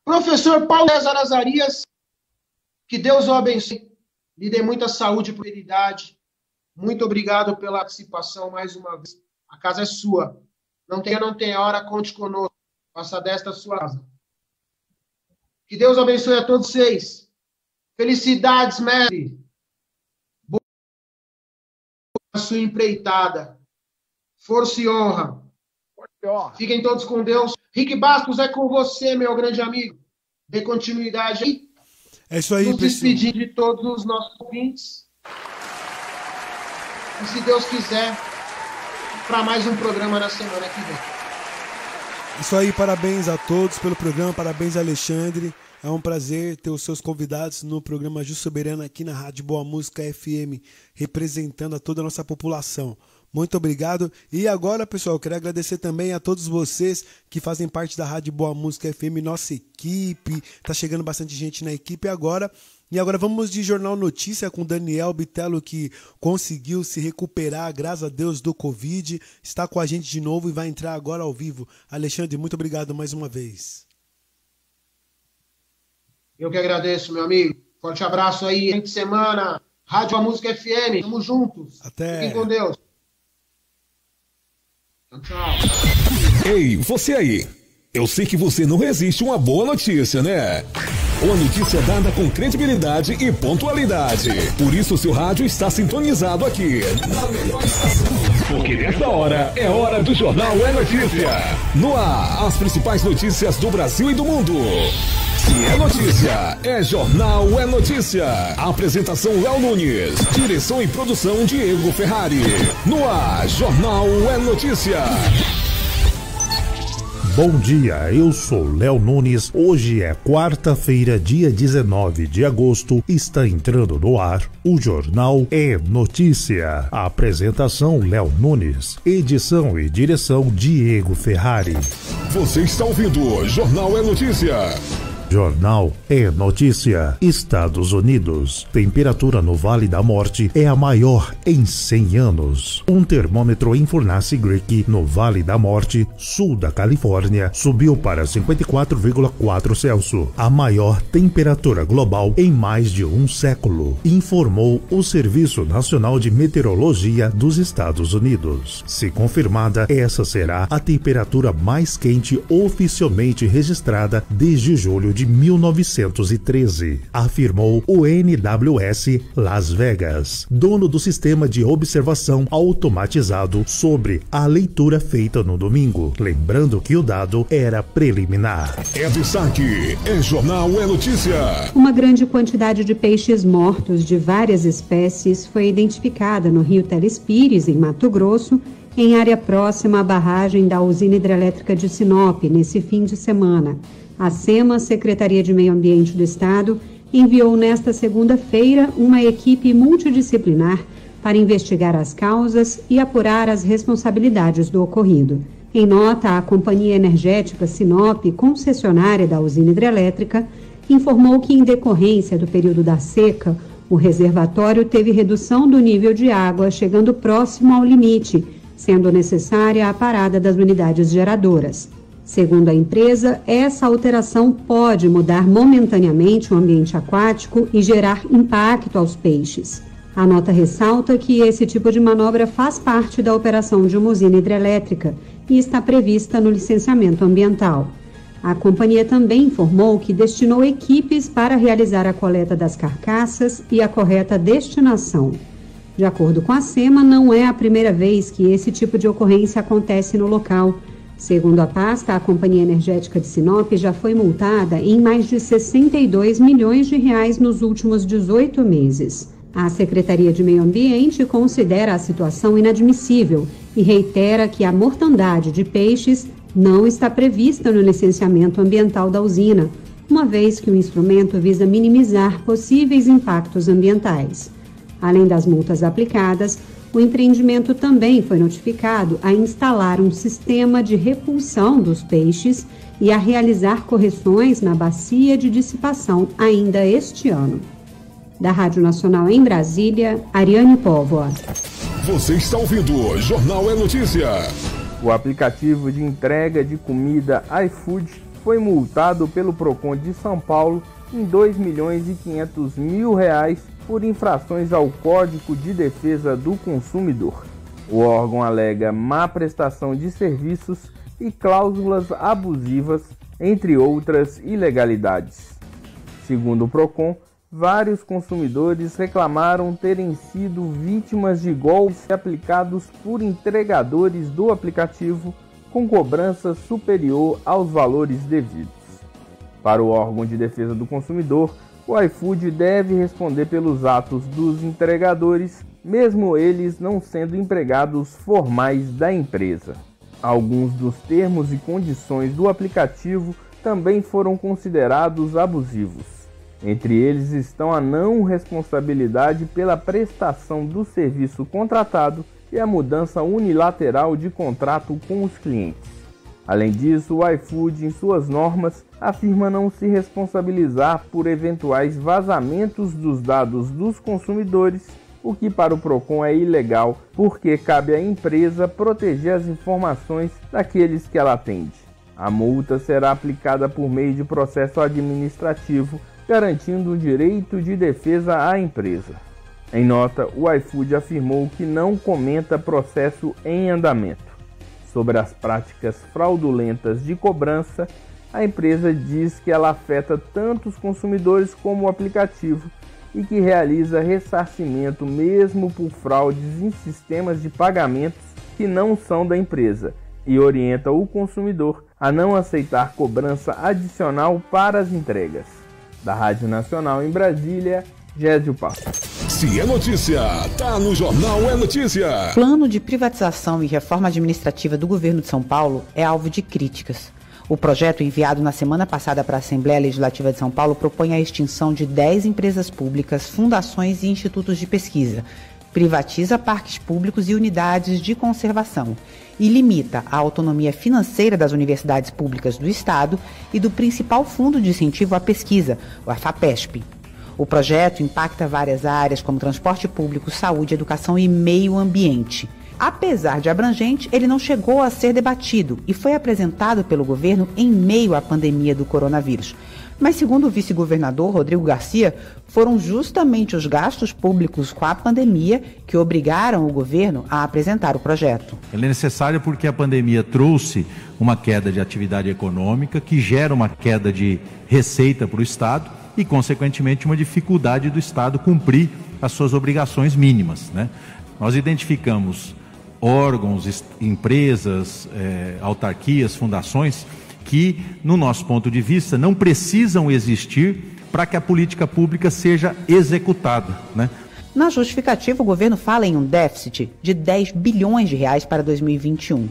Professor Paulo César Azarias, que Deus o abençoe. Lhe dê muita saúde e prosperidade. Muito obrigado pela participação mais uma vez. A casa é sua. Não tem hora, conte conosco. Faça desta a sua casa. Que Deus abençoe a todos vocês. Felicidades, mestre. Boa sua empreitada. Força e honra. Fiquem todos com Deus. Rick Bastos, é com você, meu grande amigo. Dê continuidade aí. É isso aí, nos despedir de todos os nossos ouvintes. E se Deus quiser, para mais um programa na semana que vem. Isso aí, parabéns a todos pelo programa, parabéns a Alexandre. É um prazer ter os seus convidados no programa Justo Soberano aqui na Rádio Boa Música FM, representando a toda a nossa população. Muito obrigado. E agora, pessoal, eu quero agradecer também a todos vocês que fazem parte da Rádio Boa Música FM, nossa equipe. Tá chegando bastante gente na equipe agora. E agora vamos de Jornal Notícia com Daniel Bitelo, que conseguiu se recuperar, graças a Deus, do Covid. Está com a gente de novo e vai entrar agora ao vivo. Alexandre, muito obrigado mais uma vez. Eu que agradeço, meu amigo. Forte abraço aí, fim de semana. Rádio Boa Música FM, tamo juntos. Até. Fiquem com Deus. Tchau. Ei, você aí. Eu sei que você não resiste a uma boa notícia, né? Uma notícia dada com credibilidade e pontualidade. Por isso o seu rádio está sintonizado aqui na melhor estação. Porque nesta hora é hora do Jornal É Notícia. No ar, as principais notícias do Brasil e do mundo. Se é notícia, é Jornal É Notícia. Apresentação Léo Nunes. Direção e produção Diego Ferrari. No ar, Jornal É Notícia. Bom dia, eu sou Léo Nunes. Hoje é quarta-feira, dia 19 de agosto. Está entrando no ar o Jornal É Notícia. A apresentação Léo Nunes. Edição e direção Diego Ferrari. Você está ouvindo Jornal É Notícia. Jornal É Notícia. Estados Unidos. Temperatura no Vale da Morte é a maior em 100 anos. Um termômetro em Furnace Creek, no Vale da Morte, sul da Califórnia, subiu para 54,4 Celsius, a maior temperatura global em mais de um século, informou o Serviço Nacional de Meteorologia dos Estados Unidos. Se confirmada, essa será a temperatura mais quente oficialmente registrada desde julho de 1913, afirmou o NWS Las Vegas, dono do sistema de observação automatizado sobre a leitura feita no domingo. Lembrando que o dado era preliminar. É destaque, é Jornal É Notícia. Uma grande quantidade de peixes mortos de várias espécies foi identificada no rio Telespires, em Mato Grosso, em área próxima à barragem da usina hidrelétrica de Sinop, nesse fim de semana. A SEMA, Secretaria de Meio Ambiente do Estado, enviou nesta segunda-feira uma equipe multidisciplinar para investigar as causas e apurar as responsabilidades do ocorrido. Em nota, a Companhia Energética Sinop, concessionária da usina hidrelétrica, informou que, em decorrência do período da seca, o reservatório teve redução do nível de água, chegando próximo ao limite, sendo necessária a parada das unidades geradoras. Segundo a empresa, essa alteração pode mudar momentaneamente o ambiente aquático e gerar impacto aos peixes. A nota ressalta que esse tipo de manobra faz parte da operação de uma usina hidrelétrica e está prevista no licenciamento ambiental. A companhia também informou que destinou equipes para realizar a coleta das carcaças e a correta destinação. De acordo com a SEMA, não é a primeira vez que esse tipo de ocorrência acontece no local. Segundo a pasta, a Companhia Energética de Sinop já foi multada em mais de 62 milhões de reais nos últimos 18 meses. A Secretaria de Meio Ambiente considera a situação inadmissível e reitera que a mortandade de peixes não está prevista no licenciamento ambiental da usina, uma vez que o instrumento visa minimizar possíveis impactos ambientais. Além das multas aplicadas, o empreendimento também foi notificado a instalar um sistema de repulsão dos peixes e a realizar correções na bacia de dissipação ainda este ano. Da Rádio Nacional em Brasília, Ariane Póvoa. Você está ouvindo o Jornal é Notícia. O aplicativo de entrega de comida iFood foi multado pelo Procon de São Paulo em R$2.500.000 por infrações ao Código de Defesa do Consumidor. O órgão alega má prestação de serviços e cláusulas abusivas, entre outras ilegalidades. Segundo o Procon, vários consumidores reclamaram terem sido vítimas de golpes aplicados por entregadores do aplicativo com cobrança superior aos valores devidos. Para o órgão de defesa do consumidor, o iFood deve responder pelos atos dos entregadores, mesmo eles não sendo empregados formais da empresa. Alguns dos termos e condições do aplicativo também foram considerados abusivos. Entre eles estão a não responsabilidade pela prestação do serviço contratado e a mudança unilateral de contrato com os clientes. Além disso, o iFood, em suas normas, afirma não se responsabilizar por eventuais vazamentos dos dados dos consumidores, o que para o Procon é ilegal, porque cabe à empresa proteger as informações daqueles que ela atende. A multa será aplicada por meio de processo administrativo, garantindo o direito de defesa à empresa. Em nota, o iFood afirmou que não comenta processo em andamento. Sobre as práticas fraudulentas de cobrança, a empresa diz que ela afeta tanto os consumidores como o aplicativo e que realiza ressarcimento mesmo por fraudes em sistemas de pagamentos que não são da empresa e orienta o consumidor a não aceitar cobrança adicional para as entregas. Da Rádio Nacional em Brasília, Gésio Passo. Se é notícia, tá no Jornal é Notícia. O plano de privatização e reforma administrativa do governo de São Paulo é alvo de críticas. O projeto enviado na semana passada para a Assembleia Legislativa de São Paulo propõe a extinção de 10 empresas públicas, fundações e institutos de pesquisa, privatiza parques públicos e unidades de conservação e limita a autonomia financeira das universidades públicas do Estado e do principal fundo de incentivo à pesquisa, o AFAPESP. O projeto impacta várias áreas como transporte público, saúde, educação e meio ambiente. Apesar de abrangente, ele não chegou a ser debatido e foi apresentado pelo governo em meio à pandemia do coronavírus. Mas, segundo o vice-governador Rodrigo Garcia, foram justamente os gastos públicos com a pandemia que obrigaram o governo a apresentar o projeto. Ele é necessário porque a pandemia trouxe uma queda de atividade econômica que gera uma queda de receita para o Estado e, consequentemente, uma dificuldade do Estado cumprir as suas obrigações mínimas, né? Nós identificamos órgãos, empresas, autarquias, fundações que, no nosso ponto de vista, não precisam existir para que a política pública seja executada, né? Na justificativa, o governo fala em um déficit de 10 bilhões de reais para 2021.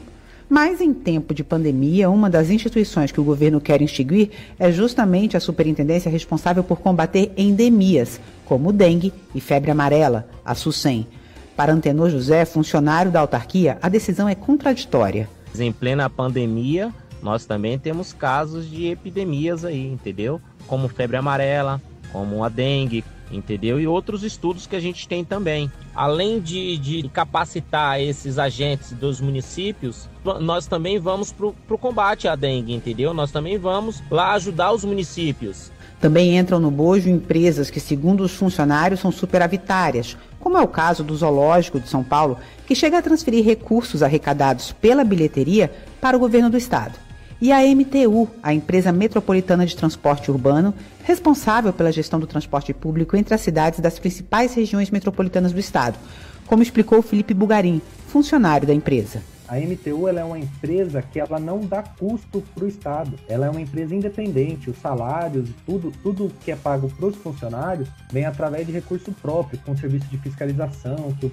Mas, em tempo de pandemia, uma das instituições que o governo quer extinguir é justamente a superintendência responsável por combater endemias, como dengue e febre amarela, a SUSEM. Para Antenor José, funcionário da autarquia, a decisão é contraditória. Em plena pandemia, nós também temos casos de epidemias aí, entendeu? Como febre amarela, como a dengue, entendeu? E outros estudos que a gente tem também. Além de capacitar esses agentes dos municípios, nós também vamos para o combate à dengue, entendeu? Nós também vamos lá ajudar os municípios. Também entram no bojo empresas que, segundo os funcionários, são superavitárias, como é o caso do Zoológico de São Paulo, que chega a transferir recursos arrecadados pela bilheteria para o governo do estado. E a MTU, a empresa metropolitana de transporte urbano, responsável pela gestão do transporte público entre as cidades das principais regiões metropolitanas do estado, como explicou Felipe Bugarim, funcionário da empresa. A MTU ela é uma empresa que ela não dá custo para o Estado. Ela é uma empresa independente. Os salários, tudo que é pago para os funcionários vem através de recurso próprio, com serviço de fiscalização, que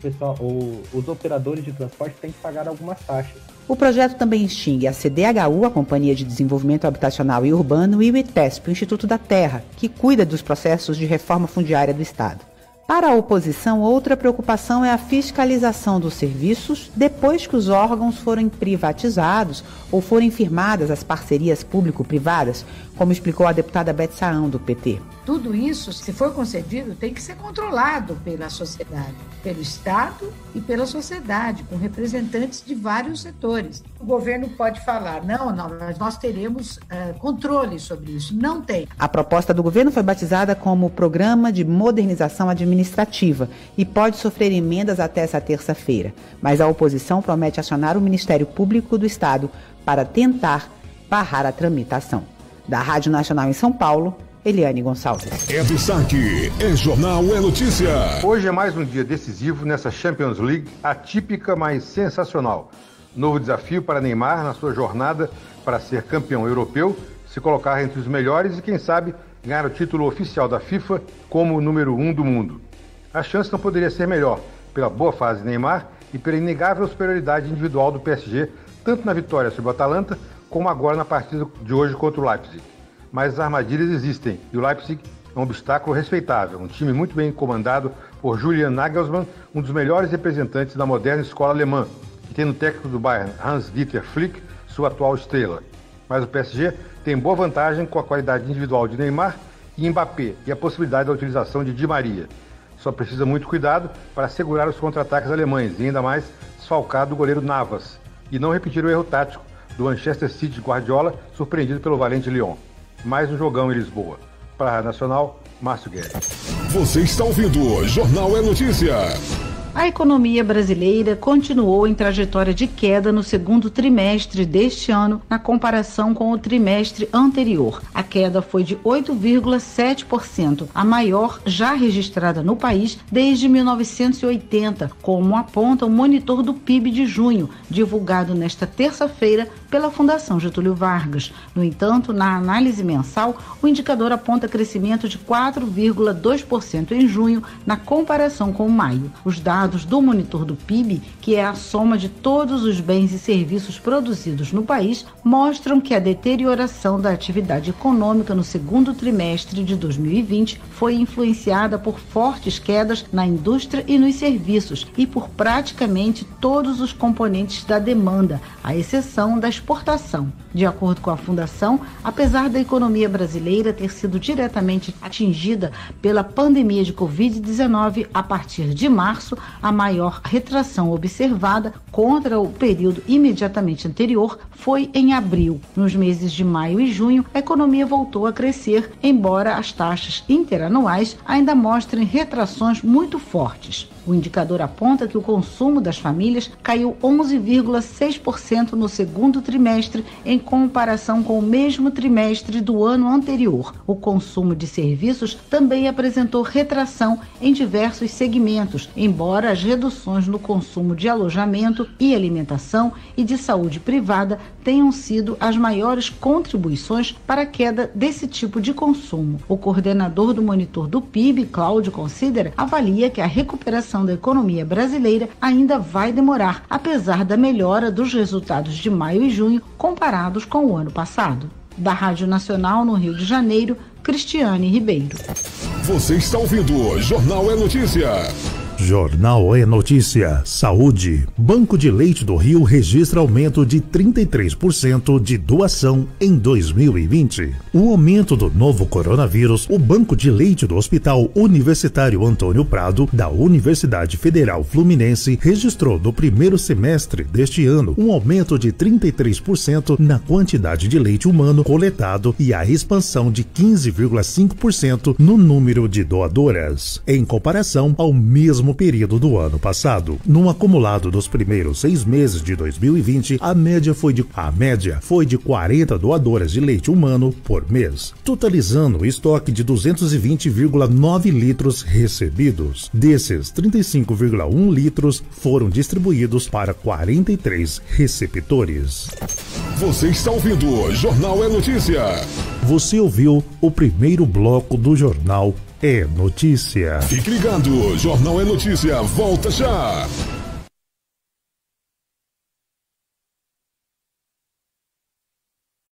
os operadores de transporte têm que pagar algumas taxas. O projeto também extingue a CDHU, a Companhia de Desenvolvimento Habitacional e Urbano, e o ITESP, o Instituto da Terra, que cuida dos processos de reforma fundiária do Estado. Para a oposição, outra preocupação é a fiscalização dos serviços depois que os órgãos forem privatizados ou forem firmadas as parcerias público-privadas, como explicou a deputada Beth Saão, do PT. Tudo isso, se for concedido, tem que ser controlado pela sociedade, pelo Estado e pela sociedade, com representantes de vários setores. O governo pode falar, não, nós teremos controle sobre isso. Não tem. A proposta do governo foi batizada como Programa de Modernização Administrativa e pode sofrer emendas até essa terça-feira. Mas a oposição promete acionar o Ministério Público do Estado para tentar barrar a tramitação. Da Rádio Nacional em São Paulo, Eliane Gonçalves. É destaque, é jornal, é notícia. Hoje é mais um dia decisivo nessa Champions League, atípica, mas sensacional. Novo desafio para Neymar na sua jornada para ser campeão europeu, se colocar entre os melhores e, quem sabe, ganhar o título oficial da FIFA como o número 1 do mundo. A chance não poderia ser melhor, pela boa fase de Neymar e pela inegável superioridade individual do PSG, tanto na vitória sobre o Atalanta, como agora na partida de hoje contra o Leipzig. Mas as armadilhas existem e o Leipzig é um obstáculo respeitável, um time muito bem comandado por Julian Nagelsmann, um dos melhores representantes da moderna escola alemã, que tem no técnico do Bayern, Hans-Dieter Flick, sua atual estrela. Mas o PSG tem boa vantagem com a qualidade individual de Neymar e Mbappé e a possibilidade da utilização de Di Maria. Só precisa muito cuidado para segurar os contra-ataques alemães e ainda mais desfalcado o goleiro Navas e não repetir o erro tático do Manchester City de Guardiola, surpreendido pelo valente Lyon. Mais um jogão em Lisboa. Para a Rádio Nacional, Márcio Guedes. Você está ouvindo Jornal é Notícia. A economia brasileira continuou em trajetória de queda no segundo trimestre deste ano, na comparação com o trimestre anterior. A queda foi de 8,7%, a maior já registrada no país desde 1980, como aponta o monitor do PIB de junho, divulgado nesta terça-feira pela Fundação Getúlio Vargas. No entanto, na análise mensal, o indicador aponta crescimento de 4,2% em junho, na comparação com maio. Os dados do monitor do PIB, que é a soma de todos os bens e serviços produzidos no país, mostram que a deterioração da atividade econômica no segundo trimestre de 2020 foi influenciada por fortes quedas na indústria e nos serviços e por praticamente todos os componentes da demanda, à exceção da exportação. De acordo com a Fundação, apesar da economia brasileira ter sido diretamente atingida pela pandemia de Covid-19 a partir de março, a maior retração observada contra o período imediatamente anterior foi em abril. Nos meses de maio e junho, a economia voltou a crescer, embora as taxas interanuais ainda mostrem retrações muito fortes. O indicador aponta que o consumo das famílias caiu 11,6% no segundo trimestre em comparação com o mesmo trimestre do ano anterior. O consumo de serviços também apresentou retração em diversos segmentos, embora as reduções no consumo de alojamento e alimentação e de saúde privada tenham sido as maiores contribuições para a queda desse tipo de consumo. O coordenador do monitor do PIB, Cláudio Considera, avalia que a recuperação da economia brasileira ainda vai demorar, apesar da melhora dos resultados de maio e junho comparados com o ano passado. Da Rádio Nacional no Rio de Janeiro, Cristiane Ribeiro. Você está ouvindo Jornal é Notícia. Jornal é Notícia. Saúde. Banco de Leite do Rio registra aumento de 33% de doação em 2020. O aumento do novo coronavírus, o Banco de Leite do Hospital Universitário Antônio Prado, da Universidade Federal Fluminense, registrou no primeiro semestre deste ano um aumento de 33% na quantidade de leite humano coletado e a expansão de 15,5% no número de doadoras, em comparação ao mesmo período do ano passado. No acumulado dos primeiros 6 meses de 2020, a média foi de 40 doadoras de leite humano por mês, totalizando o estoque de 220,9 litros recebidos. Desses, 35,1 litros foram distribuídos para 43 receptores. Você está ouvindo o Jornal é Notícia. Você ouviu o primeiro bloco do Jornal é Notícia. Fique ligado, Jornal é Notícia, volta já.